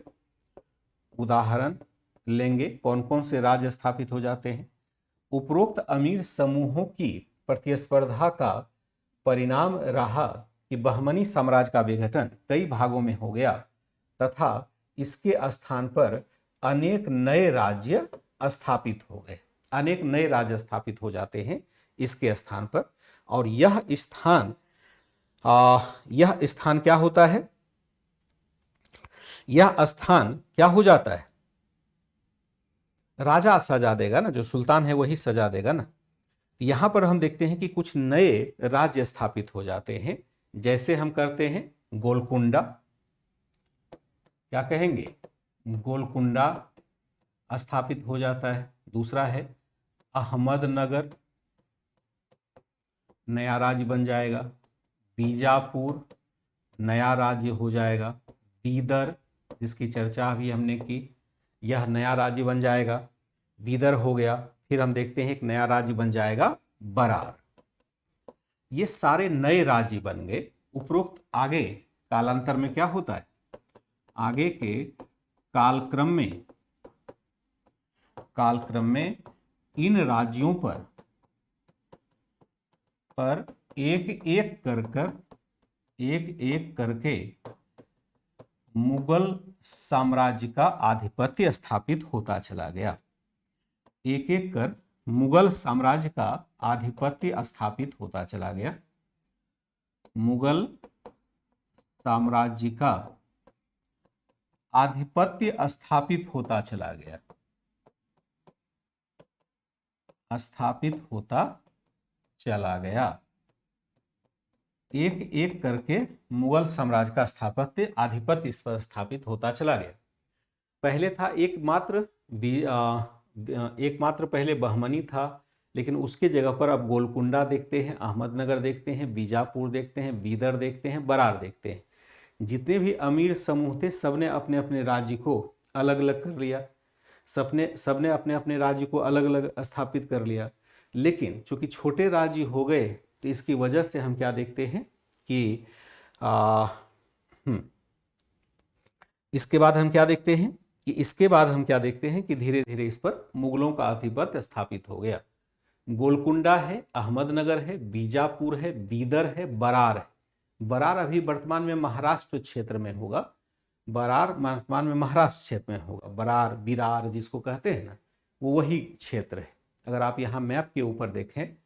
उदाहरण लेंगे कौन कौन से राज्य स्थापित हो जाते हैं। उपरोक्त अमीर समूहों की प्रतिस्पर्धा का परिणाम रहा कि बहमनी साम्राज्य का विघटन कई भागों में हो गया तथा इसके स्थान पर अनेक नए राज्य स्थापित हो गए। अनेक नए राज्य स्थापित हो जाते हैं इसके स्थान पर, और यह स्थान यह स्थान क्या होता है, यह स्थान क्या हो जाता है, राजा सजा देगा ना, जो सुल्तान है वही सजा देगा ना। यहां पर हम देखते हैं कि कुछ नए राज्य स्थापित हो जाते हैं, जैसे हम करते हैं गोलकुंडा, क्या कहेंगे, गोलकुंडा स्थापित हो जाता है। दूसरा है अहमदनगर, नया राज्य बन जाएगा। बीजापुर नया राज्य हो जाएगा। बीदर, जिसकी चर्चा अभी हमने की, यह नया राज्य बन जाएगा। बीदर हो गया। फिर हम देखते हैं एक नया राज्य बन जाएगा बरार। ये सारे नए राज्य बन गए। उपरोक्त आगे कालांतर में क्या होता है, आगे के कालक्रम में इन राज्यों पर एक एक करके मुगल साम्राज्य का आधिपत्य स्थापित होता चला गया। एक एक कर मुगल साम्राज्य का आधिपत्य स्थापित होता चला गया। मुगल साम्राज्य का आधिपत्य स्थापित होता चला गया, स्थापित होता चला गया। एक एक करके मुगल साम्राज्य का आधिपत्य इस पर स्थापित होता चला गया। पहले था एकमात्र पहले बहमनी था, लेकिन उसके जगह पर अब गोलकुंडा देखते हैं, अहमदनगर देखते हैं, बीजापुर देखते हैं, बीदर देखते हैं, बरार देखते हैं। जितने भी अमीर समूह थे सबने अपने अपने राज्य को अलग अलग कर लिया, सबने अपने अपने राज्य को अलग अलग स्थापित कर लिया। लेकिन चूंकि छोटे राज्य हो गए तो इसकी वजह से हम क्या देखते हैं कि इसके बाद हम क्या देखते हैं कि धीरे धीरे इस पर मुगलों का आधिपत्य स्थापित हो गया। गोलकुंडा है, अहमदनगर है, बीजापुर है, बीदर है, बरार है। बरार अभी वर्तमान में महाराष्ट्र क्षेत्र में होगा। बरार, बिरार जिसको कहते हैं ना, वो वही क्षेत्र है। अगर आप यहाँ मैप के ऊपर देखें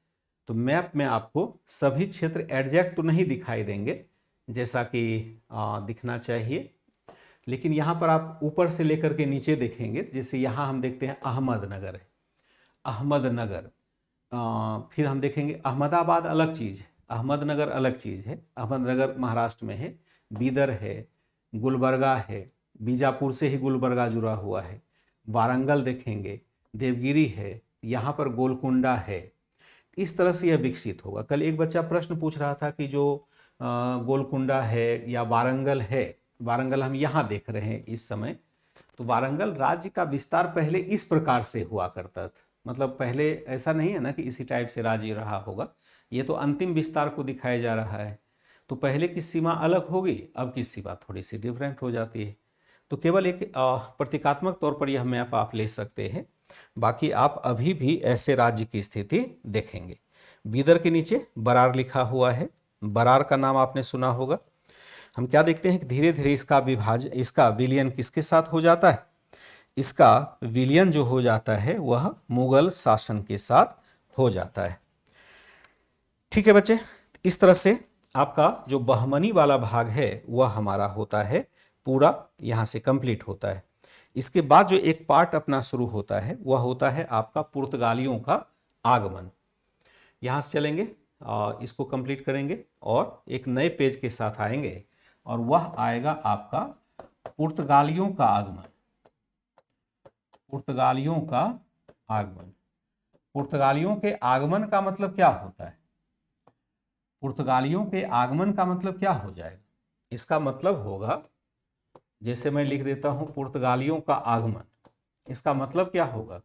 तो मैप में आपको सभी क्षेत्र एग्जैक्ट तो नहीं दिखाई देंगे जैसा कि दिखना चाहिए, लेकिन यहाँ पर आप ऊपर से लेकर के नीचे देखेंगे। जैसे यहाँ हम देखते हैं अहमदनगर है, अहमदनगर। फिर हम देखेंगे अहमदाबाद अलग चीज़ है, अहमदनगर अलग चीज़ है। अहमदनगर महाराष्ट्र में है। बीदर है, गुलबर्गा है, बीजापुर से ही गुलबर्गा जुड़ा हुआ है। वारंगल देखेंगे, देवगिरी है, यहाँ पर गोलकुंडा है। इस तरह से यह विकसित होगा। कल एक बच्चा प्रश्न पूछ रहा था कि जो गोलकुंडा है या वारंगल है, वारंगल हम यहाँ देख रहे हैं इस समय, तो वारंगल राज्य का विस्तार पहले इस प्रकार से हुआ करता था। मतलब पहले ऐसा नहीं है ना कि इसी टाइप से राज्य रहा होगा, ये तो अंतिम विस्तार को दिखाया जा रहा है। तो पहले की सीमा अलग होगी, अब की सीमा थोड़ी सी डिफरेंट हो जाती है। तो केवल एक प्रतीकात्मक तौर पर यह मैप आप ले सकते हैं, बाकी आप अभी भी ऐसे राज्य की स्थिति देखेंगे। बीदर के नीचे बरार लिखा हुआ है, बरार का नाम आपने सुना होगा। हम क्या देखते हैं कि धीरे धीरे इसका विलयन किसके साथ हो जाता है, इसका विलयन जो हो जाता है वह मुगल शासन के साथ हो जाता है। ठीक है बच्चे, इस तरह से आपका जो बहमनी वाला भाग है वह हमारा होता है पूरा, यहां से कंप्लीट होता है। इसके बाद जो एक पार्ट अपना शुरू होता है वह होता है आपका पुर्तगालियों का आगमन। यहां से चलेंगे, इसको कंप्लीट करेंगे और एक नए पेज के साथ आएंगे, और वह आएगा आपका पुर्तगालियों का आगमन। पुर्तगालियों का आगमन। पुर्तगालियों के आगमन का मतलब क्या होता है, पुर्तगालियों के आगमन का मतलब क्या हो जाएगा? इसका मतलब होगा, जैसे मैं लिख देता हूं पुर्तगालियों का आगमन, इसका मतलब क्या होगा?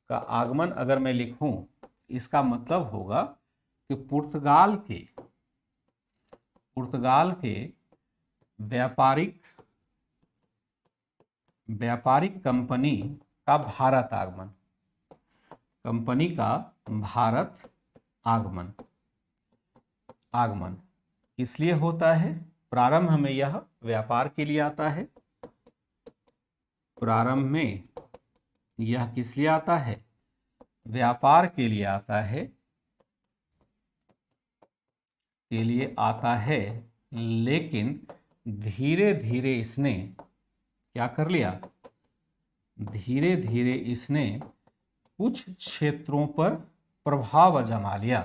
का आगमन अगर मैं लिखूं, इसका मतलब होगा कि पुर्तगाल के व्यापारिक कंपनी का भारत आगमन, कंपनी का भारत आगमन किस लिए होता है? प्रारंभ में यह व्यापार के लिए आता है। प्रारंभ में यह किस लिए आता है? व्यापार के लिए आता है। के लिए आता है, लेकिन धीरे धीरे इसने क्या कर लिया, धीरे धीरे इसने कुछ क्षेत्रों पर प्रभाव जमा लिया,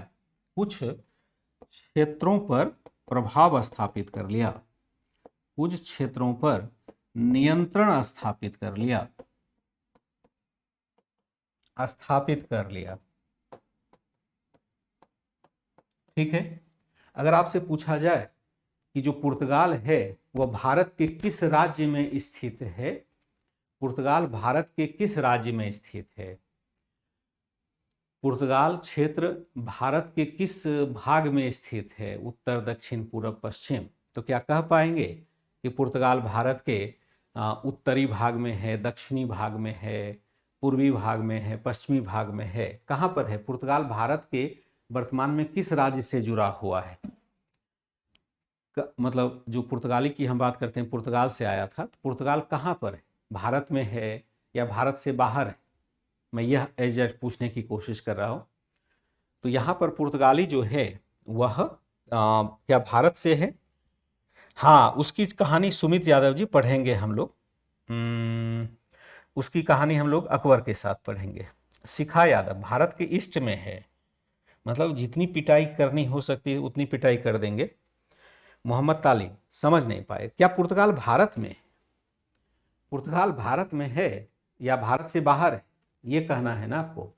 कुछ क्षेत्रों पर प्रभाव स्थापित कर लिया, कुछ क्षेत्रों पर नियंत्रण स्थापित कर लिया, ठीक है। अगर आपसे पूछा जाए कि जो पुर्तगाल है वह भारत के किस राज्य में स्थित है, पुर्तगाल भारत के किस राज्य में स्थित है, पुर्तगाल क्षेत्र भारत के किस भाग में स्थित है, उत्तर, दक्षिण, पूर्व, पश्चिम, तो क्या कह पाएंगे कि पुर्तगाल भारत के उत्तरी भाग में है, दक्षिणी भाग में है, पूर्वी भाग में है, पश्चिमी भाग में है, कहाँ पर है? पुर्तगाल भारत के वर्तमान में किस राज्य से जुड़ा हुआ है? मतलब जो पुर्तगाली की हम बात करते हैं, पुर्तगाल से आया था, तो पुर्तगाल कहाँ पर है? भारत में है या भारत से बाहर है? मैं यह एग्जैक्ट पूछने की कोशिश कर रहा हूँ। तो यहाँ पर पुर्तगाली जो है वह क्या भारत से है? हाँ, उसकी कहानी सुमित यादव जी पढ़ेंगे हम लोग। उसकी कहानी हम लोग अकबर के साथ पढ़ेंगे। शिखा यादव भारत के ईस्ट में है, मतलब जितनी पिटाई करनी हो सकती है उतनी पिटाई कर देंगे। मोहम्मद तालिब समझ नहीं पाए, क्या पुर्तगाल भारत में, पुर्तगाल भारत में है या भारत से बाहर है, ये कहना है ना आपको।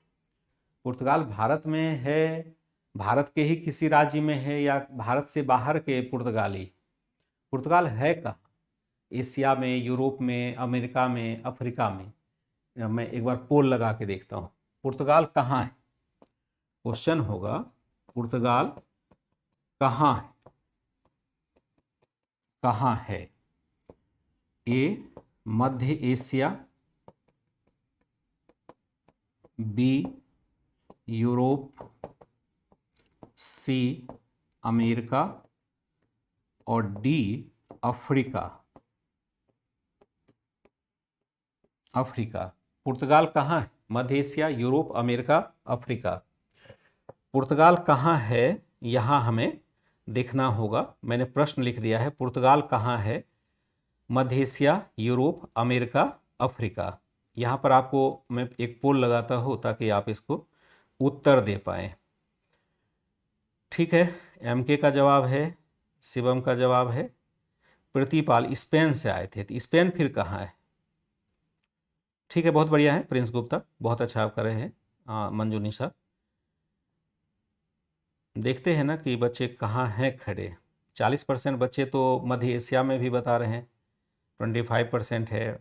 पुर्तगाल भारत में है, भारत के ही किसी राज्य में है, या भारत से बाहर के पुर्तगाली? पुर्तगाल है कहाँ? एशिया में, यूरोप में, अमेरिका में, अफ्रीका में? मैं एक बार पोल लगा के देखता हूँ, पुर्तगाल कहाँ है? क्वेश्चन होगा पुर्तगाल कहाँ है, कहाँ है? ए मध्य Asia, B Europe, C America और डी अफ्रीका। अफ्रीका। पुर्तगाल कहाँ है? मध्य एशिया, यूरोप, अमेरिका, अफ्रीका। पुर्तगाल कहाँ है यहाँ हमें देखना होगा। मैंने प्रश्न लिख दिया है, पुर्तगाल कहाँ है? मध्य एशिया, यूरोप, अमेरिका, अफ्रीका। यहाँ पर आपको मैं एक पोल लगाता हूँ ताकि आप इसको उत्तर दे पाएं। ठीक है, एमके का जवाब है, शिवम का जवाब है, प्रतिपाल स्पेन से आए थे, तो स्पेन फिर कहाँ है? ठीक है, बहुत बढ़िया है प्रिंस गुप्ता, बहुत अच्छा आप कर रहे हैं। मंजू निशा, देखते हैं ना कि बच्चे कहाँ हैं खड़े। 40% बच्चे तो मध्य एशिया में भी बता रहे हैं, 25% है।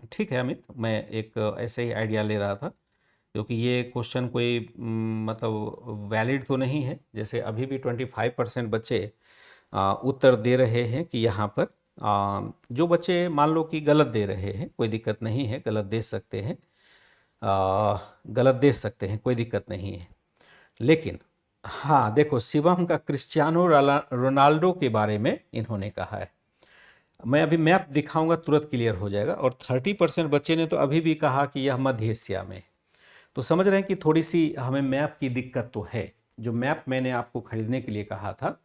ठीक है अमित, मैं एक ऐसे ही आइडिया ले रहा था, क्योंकि ये क्वेश्चन कोई मतलब वैलिड तो नहीं है। जैसे अभी भी 25% बच्चे उत्तर दे रहे हैं कि यहाँ पर जो बच्चे मान लो कि गलत दे रहे हैं, कोई दिक्कत नहीं है, गलत दे सकते हैं, गलत दे सकते हैं, कोई दिक्कत नहीं है। लेकिन हाँ देखो, शिवम का क्रिस्टियानो रोनाल्डो के बारे में इन्होंने कहा है। मैं अभी मैप दिखाऊंगा, तुरंत क्लियर हो जाएगा। और 30% बच्चे ने तो अभी भी कहा कि यह मध्य एशिया में। तो समझ रहे हैं कि थोड़ी सी हमें मैप की दिक्कत तो है। जो मैप मैंने आपको खरीदने के लिए कहा था,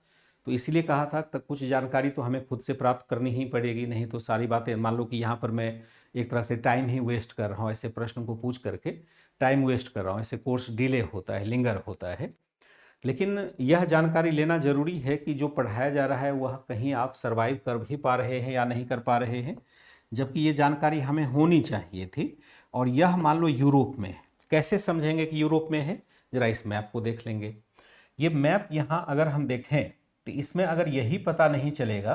तो इसीलिए कहा था तक कुछ जानकारी तो हमें खुद से प्राप्त करनी ही पड़ेगी, नहीं तो सारी बातें, मान लो कि यहाँ पर मैं एक तरह से टाइम ही वेस्ट कर रहा हूँ, ऐसे प्रश्न को पूछ करके टाइम वेस्ट कर रहा हूँ, ऐसे कोर्स डिले होता है, लिंगर होता है। लेकिन यह जानकारी लेना जरूरी है कि जो पढ़ाया जा रहा है वह कहीं आप सरवाइव कर भी पा रहे हैं या नहीं कर पा रहे हैं, जबकि ये जानकारी हमें होनी चाहिए थी। और यह मान लो यूरोप में है, कैसे समझेंगे कि यूरोप में है? जरा इस मैप को देख लेंगे। ये मैप यहाँ अगर हम देखें तो इसमें अगर यही पता नहीं चलेगा,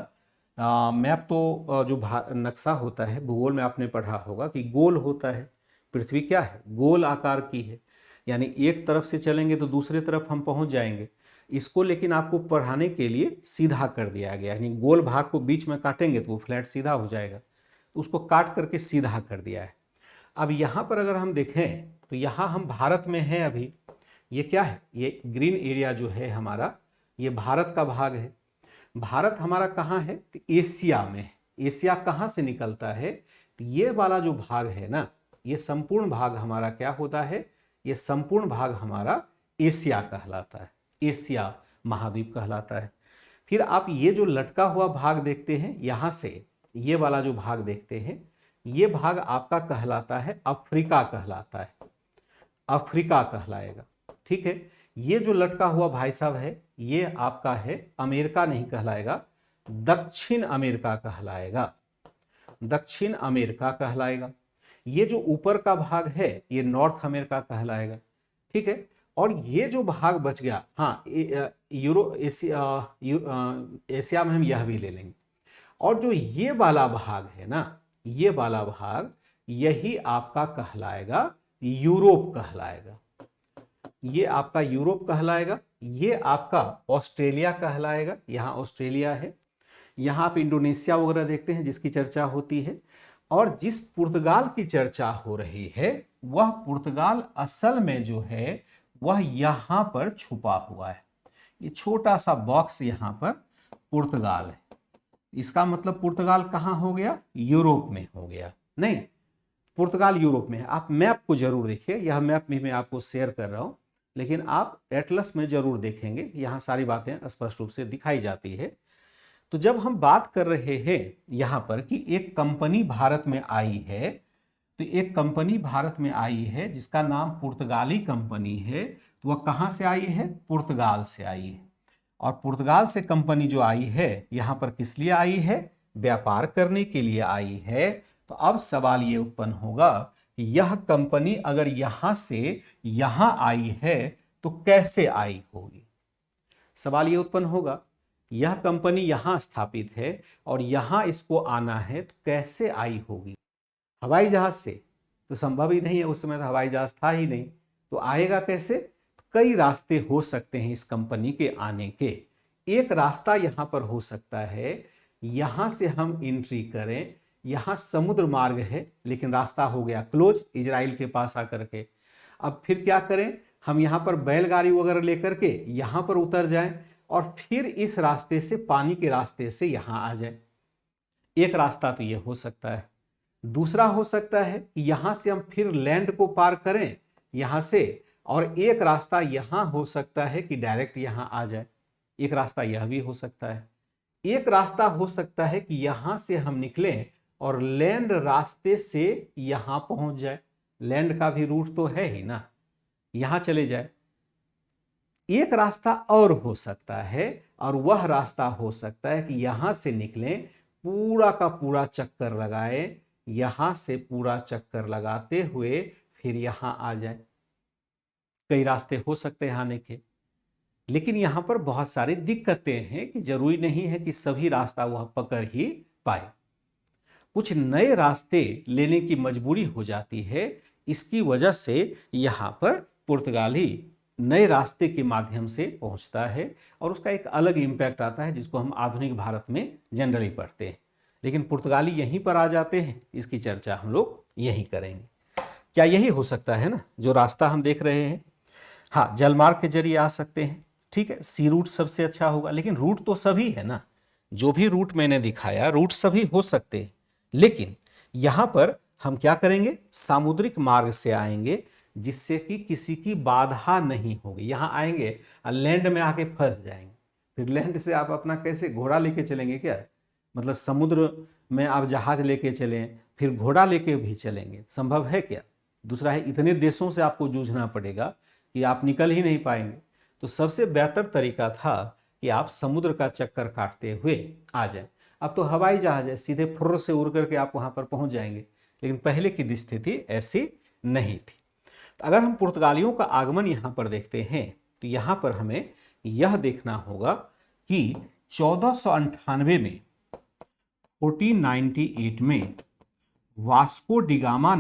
मैप तो जो नक्शा होता है, भूगोल में आपने पढ़ा होगा कि गोल होता है, पृथ्वी क्या है? गोल आकार की है, यानी एक तरफ से चलेंगे तो दूसरे तरफ हम पहुंच जाएंगे। इसको लेकिन आपको पढ़ाने के लिए सीधा कर दिया गया, यानी गोल भाग को बीच में काटेंगे तो वो फ्लैट सीधा हो जाएगा, तो उसको काट करके सीधा कर दिया है। अब यहाँ पर अगर हम देखें तो यहाँ हम भारत में हैं अभी। ये क्या है? ये ग्रीन एरिया जो है हमारा, ये भारत का भाग है। भारत हमारा कहाँ है? तो एशिया में। एशिया कहाँ से निकलता है? तो ये वाला जो भाग है ना, ये संपूर्ण भाग हमारा क्या होता है? ये संपूर्ण भाग हमारा एशिया कहलाता है, एशिया महाद्वीप कहलाता है। फिर आप ये जो लटका हुआ भाग देखते हैं, यहाँ से ये वाला जो भाग देखते हैं, ये भाग आपका कहलाता है अफ्रीका कहलाता है, अफ्रीका कहलाएगा। ठीक है, ये जो लटका हुआ भाई साहब है, ये आपका है अमेरिका नहीं कहलाएगा, दक्षिण अमेरिका कहलाएगा, दक्षिण अमेरिका कहलाएगा। ये जो ऊपर का भाग है, ये नॉर्थ अमेरिका कहलाएगा। ठीक है, और ये जो भाग बच गया, हाँ एशिया में हम यह भी ले लेंगे। और जो ये वाला भाग है ना, ये वाला भाग, यही आपका कहलाएगा यूरोप कहलाएगा, ये आपका यूरोप कहलाएगा। ये आपका ऑस्ट्रेलिया कहलाएगा, यहाँ ऑस्ट्रेलिया है। यहाँ आप इंडोनेशिया वगैरह देखते हैं जिसकी चर्चा होती है। और जिस पुर्तगाल की चर्चा हो रही है, वह पुर्तगाल असल में जो है वह यहाँ पर छुपा हुआ है। ये छोटा सा बॉक्स यहाँ पर पुर्तगाल है। इसका मतलब पुर्तगाल कहाँ हो गया? यूरोप में हो गया। नहीं, पुर्तगाल यूरोप में है। आप मैप को जरूर देखिए, यह मैप भी मैं आपको शेयर कर रहा हूँ, लेकिन आप एटलस में जरूर देखेंगे, यहाँ सारी बातें स्पष्ट रूप से दिखाई जाती है। तो जब हम बात कर रहे हैं यहाँ पर कि एक कंपनी भारत में आई है, तो एक कंपनी भारत में आई है जिसका नाम पुर्तगाली कंपनी है। तो वह कहाँ से आई है? पुर्तगाल से आई है। और पुर्तगाल से कंपनी जो आई है, यहाँ पर किस लिए आई है? व्यापार करने के लिए आई है। तो अब सवाल ये उत्पन्न होगा कि यह कंपनी अगर यहाँ से यहाँ आई है तो कैसे आई होगी? सवाल ये उत्पन्न होगा, यह कंपनी यहाँ स्थापित है और यहाँ इसको आना है, तो कैसे आई होगी? हवाई जहाज से तो संभव ही नहीं है, उस समय तो हवाई जहाज था ही नहीं, तो आएगा कैसे? तो कई रास्ते हो सकते हैं इस कंपनी के आने के। एक रास्ता यहाँ पर हो सकता है, यहाँ से हम एंट्री करें, यहाँ समुद्र मार्ग है लेकिन रास्ता हो गया क्लोज इजराइल के पास आकर के। अब फिर क्या करें? हम यहाँ पर बैलगाड़ी वगैरह लेकर के यहाँ पर उतर जाएं और फिर इस रास्ते से, पानी के रास्ते से यहाँ आ जाए। एक रास्ता तो ये हो सकता है। दूसरा हो सकता है कि यहाँ से हम फिर लैंड को पार करें यहाँ से, और एक रास्ता यहाँ हो सकता है कि डायरेक्ट यहाँ आ जाए। एक रास्ता यह भी हो सकता है। एक रास्ता हो सकता है कि यहाँ से हम निकलें और लैंड रास्ते से यहाँ पहुंच जाए। लैंड का भी रूट तो है ही ना, यहाँ चले जाए। एक रास्ता और हो सकता है, और वह रास्ता हो सकता है कि यहाँ से निकलें, पूरा का पूरा चक्कर लगाए, यहाँ से पूरा चक्कर लगाते हुए फिर यहाँ आ जाए। कई रास्ते हो सकते हैं आने के, लेकिन यहाँ पर बहुत सारी दिक्कतें हैं कि जरूरी नहीं है कि सभी रास्ता वह पकड़ ही पाए। कुछ नए रास्ते लेने की मजबूरी हो जाती है। इसकी वजह से यहाँ पर पुर्तगाली नए रास्ते के माध्यम से पहुँचता है और उसका एक अलग इम्पैक्ट आता है, जिसको हम आधुनिक भारत में जनरली पढ़ते हैं। लेकिन पुर्तगाली यहीं पर आ जाते हैं, इसकी चर्चा हम लोग यहीं करेंगे। क्या यही हो सकता है ना जो रास्ता हम देख रहे हैं? हाँ, जलमार्ग के जरिए आ सकते हैं, ठीक है, सी रूट सबसे अच्छा होगा। लेकिन रूट तो सभी है ना, जो भी रूट मैंने दिखाया रूट सभी हो सकते हैं, लेकिन यहाँ पर हम क्या करेंगे? सामुद्रिक मार्ग से आएंगे, जिससे कि किसी की बाधा नहीं होगी। यहाँ आएंगे और लैंड में आके फंस जाएंगे। फिर लैंड से आप अपना कैसे घोड़ा लेके चलेंगे क्या? मतलब समुद्र में आप जहाज लेके चलें, फिर घोड़ा लेके भी चलेंगे, संभव है क्या? दूसरा है, इतने देशों से आपको जूझना पड़ेगा कि आप निकल ही नहीं पाएंगे। तो सबसे बेहतर तरीका था कि आप समुद्र का चक्कर काटते हुए आ जाएं। अब तो हवाई जहाज है, सीधे फुर्र से उड़ करके आप वहाँ पर पहुँच जाएंगे, लेकिन पहले की स्थिति ऐसी नहीं थी। तो अगर हम पुर्तगालियों का आगमन यहाँ पर देखते हैं, तो यहाँ पर हमें यह देखना होगा कि 1498 में 1498 में वास्को डिगामा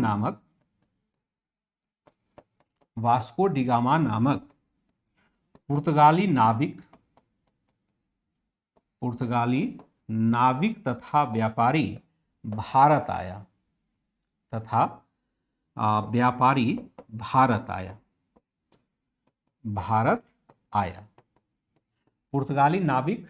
नामक पुर्तगाली नाविक तथा व्यापारी भारत आया। पुर्तगाली नाविक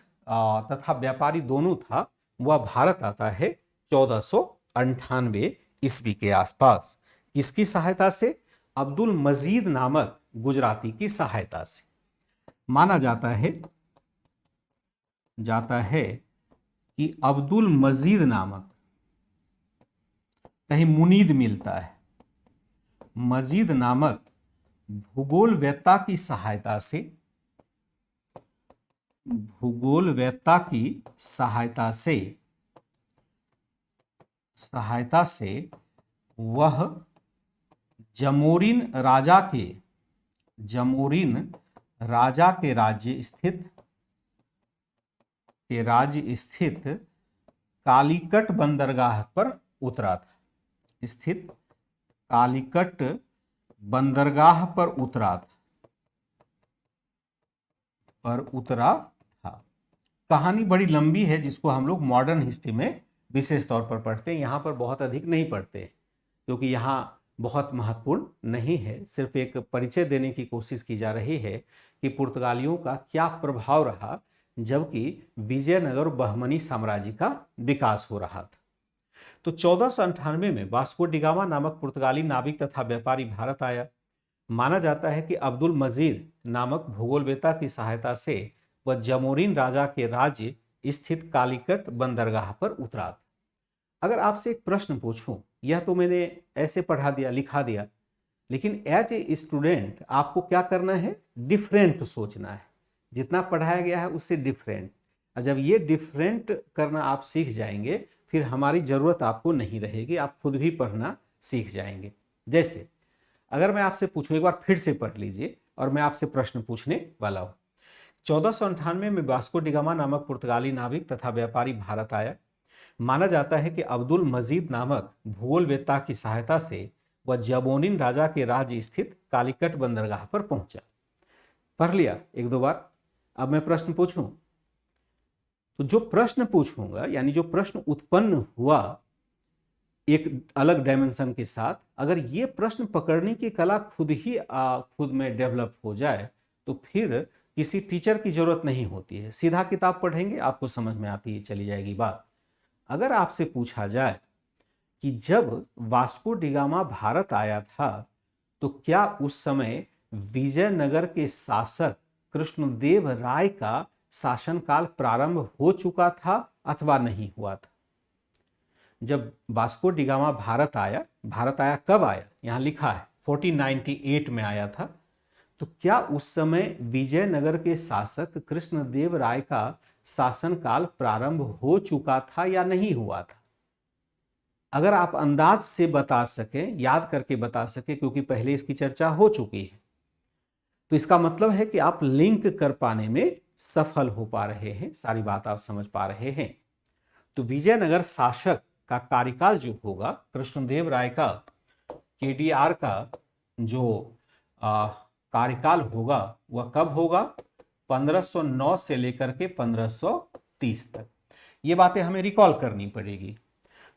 तथा व्यापारी दोनों था, वह भारत आता है 1498 ईस्वी के आसपास। किसकी सहायता से? अब्दुल मजीद नामक गुजराती की सहायता से। माना जाता है कि अब्दुल मजीद नामक, कहीं मुनीद मिलता है, मजीद नामक भूगोलवेत्ता की सहायता से वह जमोरिन राजा के राज्य स्थित कालीकट बंदरगाह पर उतरा था। कहानी बड़ी लंबी है जिसको हम लोग मॉडर्न हिस्ट्री में विशेष तौर पर पढ़ते हैं, यहाँ पर बहुत अधिक नहीं पढ़ते क्योंकि यहाँ बहुत महत्वपूर्ण नहीं है। सिर्फ एक परिचय देने की कोशिश की जा रही है कि पुर्तगालियों का क्या प्रभाव रहा जबकि विजयनगर बहमनी साम्राज्य का विकास हो रहा था। तो 1498 में वास्को डी गामा नामक पुर्तगाली नाविक तथा व्यापारी भारत आया। माना जाता है कि अब्दुल मजीद नामक भूगोलवेत्ता की सहायता से वह जमोरिन राजा के राज्य स्थित कालीकट बंदरगाह पर उतरा था। अगर आपसे एक प्रश्न पूछूं, यह तो मैंने ऐसे पढ़ा दिया, लिखा दिया, लेकिन एज ए स्टूडेंट आपको क्या करना है? डिफरेंट सोचना है। जितना पढ़ाया गया है उससे डिफरेंट। जब ये डिफरेंट करना आप सीख जाएंगे फिर हमारी ज़रूरत आपको नहीं रहेगी, आप खुद भी पढ़ना सीख जाएंगे। जैसे अगर मैं आपसे पूछूं, एक बार फिर से पढ़ लीजिए और मैं आपसे प्रश्न पूछने वाला हूं। 1498 में वास्को डी गामा नामक पुर्तगाली नाविक तथा व्यापारी भारत आया। माना जाता है कि अब्दुल मजीद नामक भूगोलवेत्ता की सहायता से वह जमोरिन राजा के राज्य स्थित कालीकट बंदरगाह पर पहुंचा। पढ़ लिया एक दो बार। अब मैं प्रश्न पूछूं, तो जो प्रश्न पूछूंगा यानी जो प्रश्न उत्पन्न हुआ एक अलग डायमेंशन के साथ, अगर ये प्रश्न पकड़ने की कला खुद में डेवलप हो जाए तो फिर किसी टीचर की जरूरत नहीं होती है। सीधा किताब पढ़ेंगे, आपको समझ में आती चली जाएगी बात। अगर आपसे पूछा जाए कि जब वास्को डी गामा भारत आया था तो क्या उस समय विजयनगर के शासक कृष्णदेव राय का शासनकाल प्रारंभ हो चुका था अथवा नहीं हुआ था? जब वास्को डी गामा भारत आया कब आया? यहां लिखा है 1498 में आया था। तो क्या उस समय विजयनगर के शासक कृष्णदेव राय का शासनकाल प्रारंभ हो चुका था या नहीं हुआ था? अगर आप अंदाज से बता सकें, याद करके बता सकें, क्योंकि पहले इसकी चर्चा हो चुकी है, तो इसका मतलब है कि आप लिंक कर पाने में सफल हो पा रहे हैं, सारी बात आप समझ पा रहे हैं। तो विजयनगर शासक का कार्यकाल जो होगा, कृष्णदेव राय का, केडीआर का जो कार्यकाल होगा वह कब होगा? 1509 से लेकर के 1530 तक। ये बातें हमें रिकॉल करनी पड़ेगी।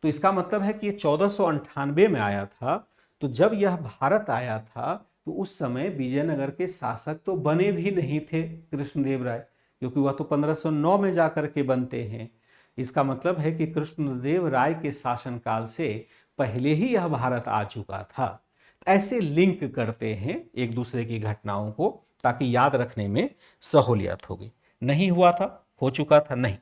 तो इसका मतलब है कि ये 1498 में आया था। तो जब यह भारत आया था तो उस समय विजयनगर के शासक तो बने भी नहीं थे कृष्णदेव राय, क्योंकि वह तो 1509 में जाकर के बनते हैं। इसका मतलब है कि कृष्णदेव राय के शासनकाल से पहले ही यह भारत आ चुका था। ऐसे लिंक करते हैं एक दूसरे की घटनाओं को ताकि याद रखने में सहूलियत होगी। नहीं हुआ था, हो चुका था, नहीं।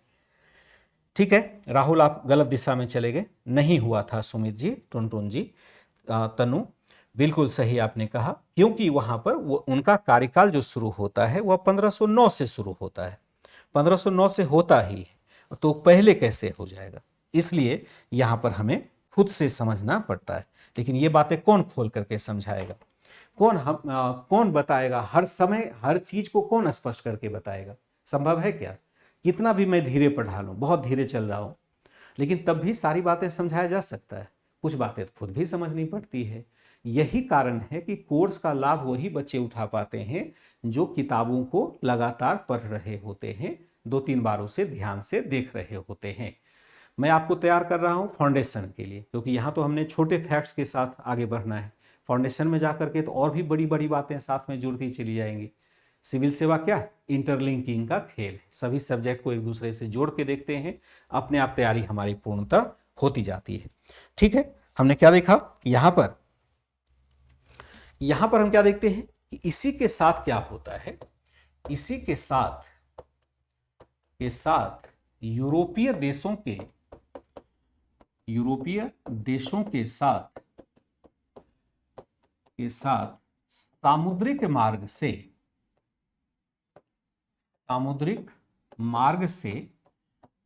ठीक है राहुल, आप गलत दिशा में चले गए। नहीं हुआ था सुमित जी, टुनटुन जी, तनु, बिल्कुल सही आपने कहा, क्योंकि वहां पर उनका कार्यकाल जो शुरू होता है वह 1509 से शुरू होता है। 1509 से होता ही है, तो पहले कैसे हो जाएगा? इसलिए यहां पर हमें खुद से समझना पड़ता है। लेकिन ये बातें कौन खोल करके समझाएगा? कौन बताएगा? हर समय हर चीज को कौन स्पष्ट करके बताएगा? संभव है क्या? कितना भी मैं धीरे पढ़ा लूं, बहुत धीरे चल रहा हूं, लेकिन तब भी सारी बातें समझाया जा सकता है। कुछ बातें खुद भी समझनी पड़ती है। यही कारण है कि कोर्स का लाभ वही बच्चे उठा पाते हैं जो किताबों को लगातार पढ़ रहे होते हैं, 2-3 बारों से ध्यान से देख रहे होते हैं। मैं आपको तैयार कर रहा हूं फाउंडेशन के लिए, क्योंकि यहाँ तो हमने छोटे फैक्ट्स के साथ आगे बढ़ना है। फाउंडेशन में जाकर के तो और भी बड़ी बड़ी बातें साथ में जुड़ती चली जाएंगी। सिविल सेवा क्या? इंटरलिंकिंग का खेल है। सभी सब्जेक्ट को एक दूसरे से जोड़ के देखते हैं, अपने आप तैयारी हमारी पूर्णतः होती जाती है। ठीक है, हमने क्या देखा? यहां पर हम क्या देखते हैं कि इसी के साथ क्या होता है, इसी के साथ यूरोपीय देशों के साथ सामुद्रिक मार्ग से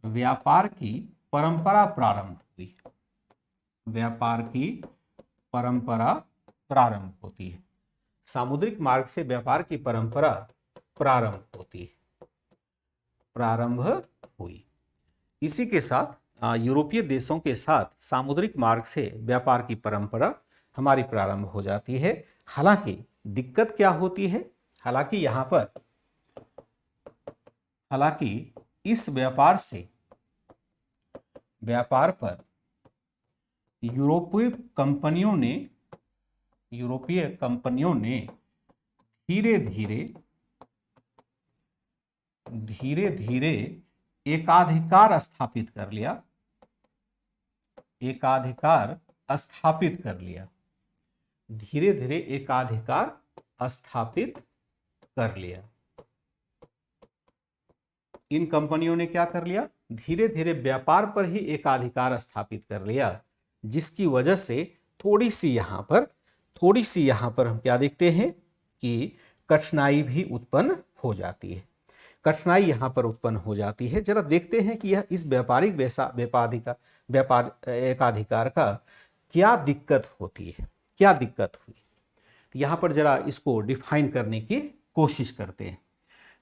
व्यापार की परंपरा प्रारंभ हुई। व्यापार की परंपरा प्रारंभ होती है। सामुद्रिक मार्ग से व्यापार की परंपरा प्रारंभ हुई। इसी के साथ यूरोपीय देशों के साथ सामुद्रिक मार्ग से व्यापार की परंपरा हमारी प्रारंभ हो जाती है। हालांकि दिक्कत क्या होती है, हालांकि इस व्यापार पर यूरोपीय कंपनियों ने धीरे धीरे एकाधिकार स्थापित कर लिया। इन कंपनियों ने क्या कर लिया, धीरे धीरे व्यापार पर ही एकाधिकार स्थापित कर लिया, जिसकी वजह से थोड़ी सी यहां पर हम क्या देखते हैं कि कठिनाई भी उत्पन्न हो जाती है। जरा देखते हैं कि यह इस व्यापारिक एकाधिकार का क्या दिक्कत होती है, क्या दिक्कत हुई। यहां पर जरा इसको डिफाइन करने की कोशिश करते हैं।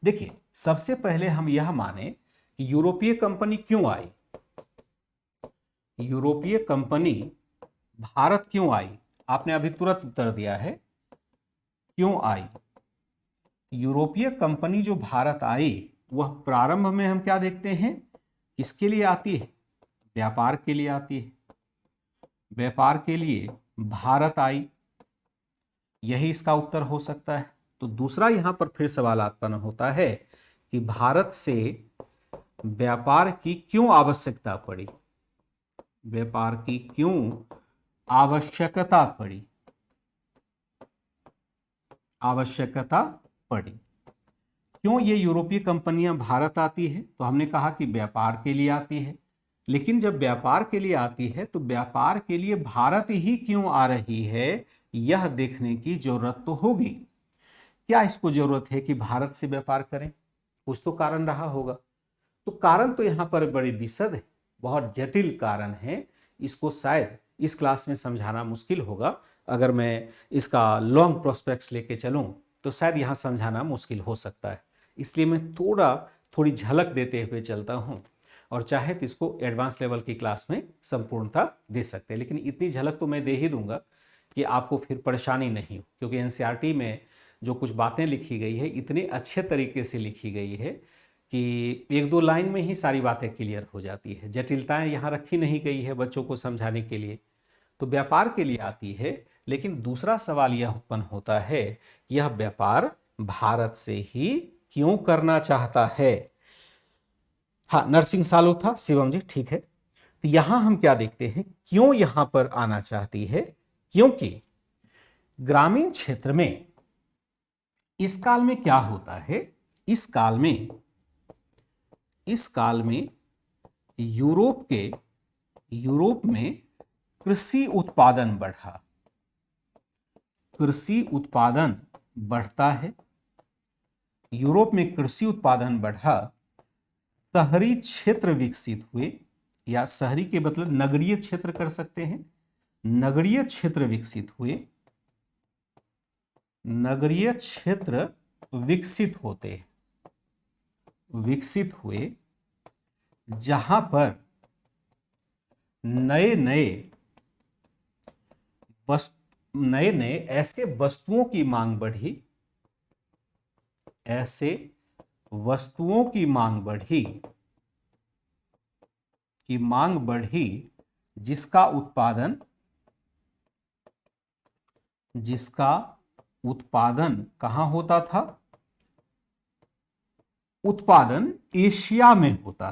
देखिए, सबसे पहले हम यह माने कि यूरोपीय कंपनी क्यों आई, यूरोपीय कंपनी भारत क्यों आई। आपने अभी तुरंत उत्तर दिया है, क्यों आई। यूरोपीय कंपनी जो भारत आई, वह प्रारंभ में हम क्या देखते हैं, किसके लिए आती है, व्यापार के लिए आती है। व्यापार के लिए भारत आई, यही इसका उत्तर हो सकता है। तो दूसरा यहां पर फिर सवाल उत्पन्न होता है कि भारत से व्यापार की क्यों आवश्यकता पड़ी, व्यापार की क्यों आवश्यकता पड़ी। क्यों ये यूरोपीय कंपनियां भारत आती है, तो हमने कहा कि व्यापार के लिए आती है। लेकिन जब व्यापार के लिए आती है तो व्यापार के लिए भारत ही क्यों आ रही है, यह देखने की जरूरत तो होगी। क्या इसको जरूरत है कि भारत से व्यापार करें, कुछ तो कारण रहा होगा। तो कारण तो यहां पर बड़े विशद है, बहुत जटिल कारण है। इसको शायद इस क्लास में समझाना मुश्किल होगा। अगर मैं इसका लॉन्ग प्रोस्पेक्ट्स लेके चलूं तो शायद यहां समझाना मुश्किल हो सकता है। इसलिए मैं थोड़ी झलक देते हुए चलता हूं, और चाहे तो इसको एडवांस लेवल की क्लास में संपूर्णता दे सकते हैं। लेकिन इतनी झलक तो मैं दे ही दूंगा कि आपको फिर परेशानी नहीं हो, क्योंकि एनसीईआरटी में जो कुछ बातें लिखी गई है, इतने अच्छे तरीके से लिखी गई है कि एक दो लाइन में ही सारी बातें क्लियर हो जाती है। जटिलताएं यहाँ रखी नहीं गई है बच्चों को समझाने के लिए। तो व्यापार के लिए आती है, लेकिन दूसरा सवाल यह उत्पन्न होता है, यह व्यापार भारत से ही क्यों करना चाहता है। हाँ, नरसिंह सालू था, शिवम जी, ठीक है। तो यहां हम क्या देखते हैं, क्यों यहां पर आना चाहती है, क्योंकि ग्रामीण क्षेत्र में इस काल में क्या होता है, इस काल में यूरोप में कृषि उत्पादन बढ़ता है। यूरोप में कृषि उत्पादन बढ़ा, शहरी क्षेत्र विकसित हुए, या शहरी के मतलब नगरीय क्षेत्र कर सकते हैं, नगरीय क्षेत्र विकसित हुए, नगरीय क्षेत्र विकसित हुए, जहां पर नए नए ऐसे वस्तुओं की मांग बढ़ी, जिसका उत्पादन कहां होता था, उत्पादन एशिया में होता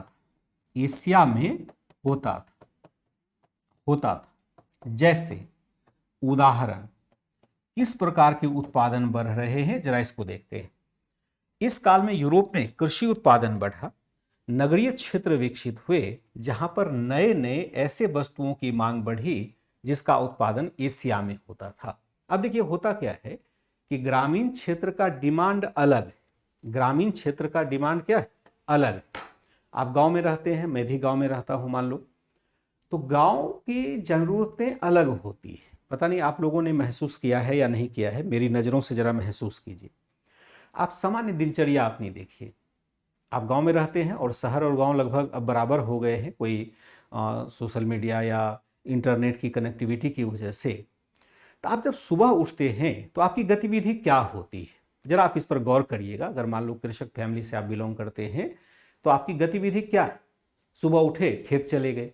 था। जैसे उदाहरण किस प्रकार के उत्पादन बढ़ रहे हैं, जरा इसको देखते हैं। इस काल में यूरोप में कृषि उत्पादन बढ़ा, नगरीय क्षेत्र विकसित हुए, जहां पर नए नए ऐसे वस्तुओं की मांग बढ़ी जिसका उत्पादन एशिया में होता था। अब देखिए होता क्या है कि ग्रामीण क्षेत्र का डिमांड अलग है। ग्रामीण क्षेत्र का डिमांड क्या है, अलग है। आप गांव में रहते हैं, मैं भी गांव में रहता हूं मान लो, तो गांव की जरूरतें अलग होती है। पता नहीं आप लोगों ने महसूस किया है या नहीं किया है, मेरी नज़रों से जरा महसूस कीजिए। आप सामान्य दिनचर्या अपनी देखिए, आप गांव में रहते हैं और शहर और गांव लगभग अब बराबर हो गए हैं, कोई सोशल मीडिया या इंटरनेट की कनेक्टिविटी की वजह से। तो आप जब सुबह उठते हैं तो आपकी गतिविधि क्या होती है, जरा आप इस पर गौर करिएगा। अगर मान लो कृषक फैमिली से आप बिलोंग करते हैं तो आपकी गतिविधि क्या है। सुबह उठे, खेत चले गए,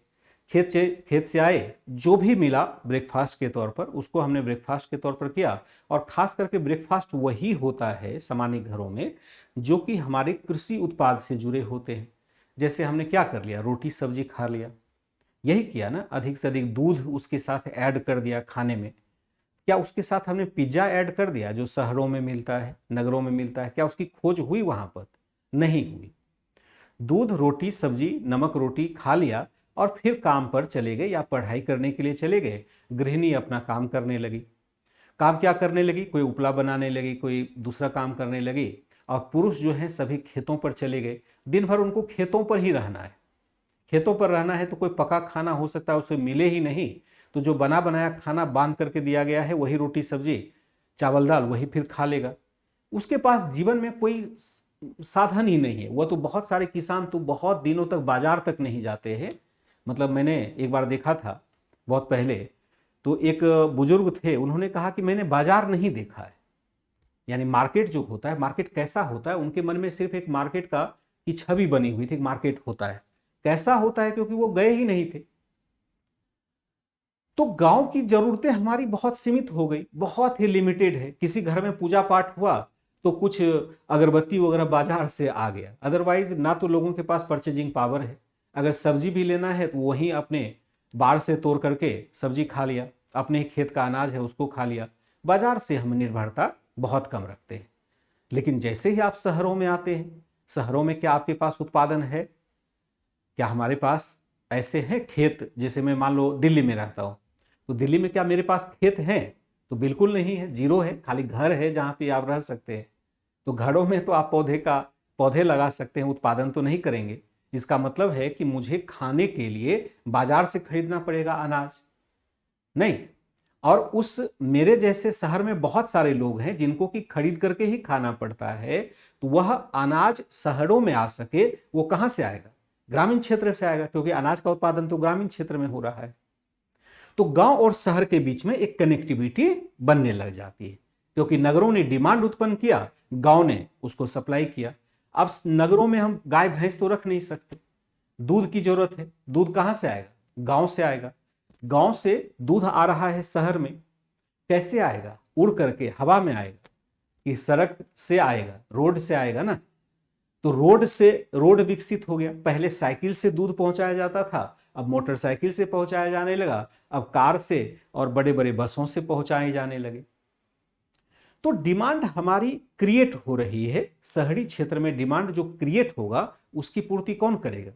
खेत से आए, जो भी मिला ब्रेकफास्ट के तौर पर उसको हमने ब्रेकफास्ट के तौर पर किया। और खास करके ब्रेकफास्ट वही होता है सामान्य घरों में जो कि हमारे कृषि उत्पाद से जुड़े होते हैं। जैसे हमने क्या कर लिया, रोटी सब्जी खा लिया, यही किया ना। अधिक से अधिक दूध उसके साथ ऐड कर दिया खाने में। क्या उसके साथ हमने पिज्जा ऐड कर दिया जो शहरों में मिलता है, नगरों में मिलता है? क्या उसकी खोज हुई वहां पर? नहीं हुई। दूध रोटी सब्जी नमक रोटी खा लिया और फिर काम पर चले गए या पढ़ाई करने के लिए चले गए। गृहिणी अपना काम करने लगी। काम क्या करने लगी, कोई उपला बनाने लगी, कोई दूसरा काम करने लगी। और पुरुष जो हैं सभी खेतों पर चले गए। दिन भर उनको खेतों पर ही रहना है। खेतों पर रहना है तो कोई पका खाना हो सकता है उसे मिले ही नहीं, तो जो बना बनाया खाना बांध करके दिया गया है वही रोटी सब्जी चावल दाल वही फिर खा लेगा। उसके पास जीवन में कोई साधन ही नहीं है। वह तो बहुत सारे किसान तो बहुत दिनों तक बाजार तक नहीं जाते हैं। मतलब मैंने एक बार देखा था बहुत पहले, तो एक बुजुर्ग थे, उन्होंने कहा कि मैंने बाजार नहीं देखा है। यानी मार्केट जो होता है, मार्केट कैसा होता है, उनके मन में सिर्फ एक मार्केट का की छवि बनी हुई थी। मार्केट होता है कैसा होता है, क्योंकि वो गए ही नहीं थे। तो गांव की जरूरतें हमारी बहुत सीमित हो गई, बहुत ही लिमिटेड है। किसी घर में पूजा पाठ हुआ तो कुछ अगरबत्ती वगैरह बाजार से आ गया, अदरवाइज ना तो लोगों के पास परचेजिंग पावर है। अगर सब्जी भी लेना है तो वहीं अपने बाड़ से तोड़ करके सब्जी खा लिया, अपने खेत का अनाज है उसको खा लिया। बाजार से हम निर्भरता बहुत कम रखते हैं। लेकिन जैसे ही आप शहरों में आते हैं, शहरों में क्या आपके पास उत्पादन है? क्या हमारे पास ऐसे हैं खेत? जैसे मैं मान लो दिल्ली में रहता हूं, तो दिल्ली में क्या मेरे पास खेत हैं? तो बिल्कुल नहीं है, जीरो है। खाली घर है जहां पे आप रह सकते हैं। तो घरों में तो आप पौधे लगा सकते हैं, उत्पादन तो नहीं करेंगे। इसका मतलब है कि मुझे खाने के लिए बाजार से खरीदना पड़ेगा अनाज, नहीं। और उस मेरे जैसे शहर में बहुत सारे लोग हैं जिनको कि खरीद करके ही खाना पड़ता है। तो वह अनाज शहरों में आ सके, वो कहां से आएगा? ग्रामीण क्षेत्र से आएगा, क्योंकि अनाज का उत्पादन तो ग्रामीण क्षेत्र में हो रहा है। तो गांव और शहर के बीच में एक कनेक्टिविटी बनने लग जाती है, क्योंकि नगरों ने डिमांड उत्पन्न किया, गांव ने उसको सप्लाई किया। अब नगरों में हम गाय भैंस तो रख नहीं सकते, दूध की जरूरत है। दूध कहां से आएगा? गांव से आएगा। गांव से दूध आ रहा है शहर में, कैसे आएगा? उड़ करके हवा में आएगा कि सड़क से आएगा, रोड से आएगा ना। तो रोड विकसित हो गया। पहले साइकिल से दूध पहुंचाया जाता था, अब मोटरसाइकिल से पहुंचाया जाने लगा, अब कार से और बड़े बड़े बसों से पहुंचाए जाने लगे। तो डिमांड हमारी क्रिएट हो रही है। शहरी क्षेत्र में डिमांड जो क्रिएट होगा उसकी पूर्ति कौन करेगा?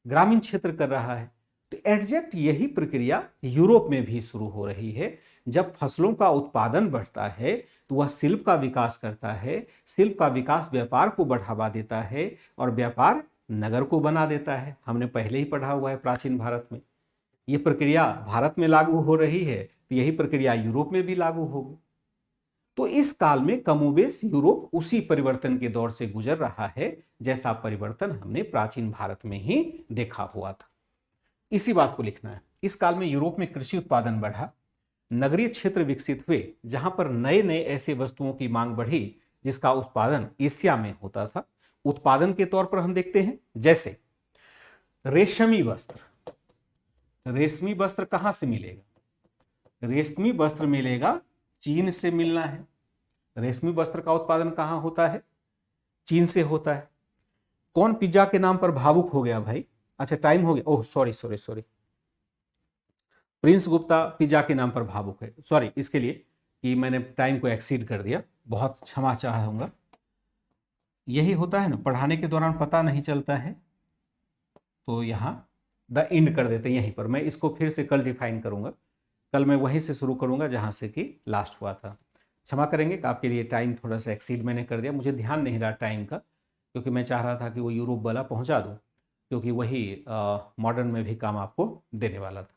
ग्रामीण क्षेत्र कर रहा है। तो एग्जैक्ट यही प्रक्रिया यूरोप में भी शुरू हो रही है। जब फसलों का उत्पादन बढ़ता है तो वह शिल्प का विकास करता है। शिल्प का विकास व्यापार को बढ़ावा देता है और व्यापार नगर को बना देता है। हमने पहले ही पढ़ा हुआ है प्राचीन भारत में। यह प्रक्रिया भारत में लागू हो रही है तो यही प्रक्रिया यूरोप में भी लागू होगी। तो इस काल में कमोबेश यूरोप उसी परिवर्तन के दौर से गुजर रहा है जैसा परिवर्तन हमने प्राचीन भारत में ही देखा हुआ था। इसी बात को लिखना है। इस काल में यूरोप में कृषि उत्पादन बढ़ा, नगरीय क्षेत्र विकसित हुए, जहां पर नए नए ऐसे वस्तुओं की मांग बढ़ी जिसका उत्पादन एशिया में होता था। उत्पादन के तौर पर हम देखते हैं जैसे रेशमी वस्त्र। रेशमी वस्त्र कहां से मिलेगा? रेशमी वस्त्र मिलेगा चीन से मिलना है। रेशमी वस्त्र का उत्पादन कहां होता है? चीन से होता है। कौन पिज्जा के नाम पर भावुक हो गया भाई? अच्छा टाइम हो गया, oh sorry sorry sorry. Prince Gupta pizza के नाम पर भावुक है, सॉरी इसके लिए। कि मैंने टाइम को एक्सीड कर दिया, बहुत क्षमा चाहूँगा। यही होता है ना, पढ़ाने के दौरान पता नहीं चलता है, तो यहाँ द एंड कर देते हैं यहीं पर। मैं इसको फिर से कल डिफाइन करूँगा, कल मैं वहीं से शुरू करूँगा जहाँ से कि लास्ट हुआ था। क्षमा करेंगे कि आपके लिए टाइम थोड़ा सा एक्सीड मैंने कर दिया, मुझे ध्यान नहीं रहा टाइम का, क्योंकि मैं चाह रहा था कि वो यूरोप वाला पहुँचा दूँ, क्योंकि वही मॉडर्न में भी काम आपको देने वाला था।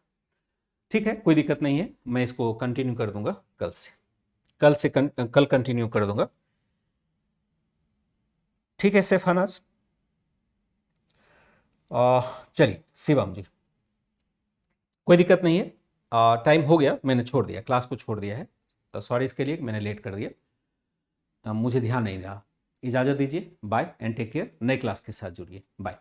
ठीक है, कोई दिक्कत नहीं है, मैं इसको कंटिन्यू कर दूंगा कल से, कल कंटिन्यू कर दूंगा। ठीक है स्टेफानास, चलिए शिवम जी, कोई दिक्कत नहीं है, टाइम हो गया, मैंने छोड़ दिया, क्लास को छोड़ दिया है, तो सॉरी इसके लिए, मैंने लेट कर दिया, मुझे ध्यान नहीं रहा। इजाज़त दीजिए, बाय एंड टेक केयर, नए क्लास के साथ जुड़िए, बाय।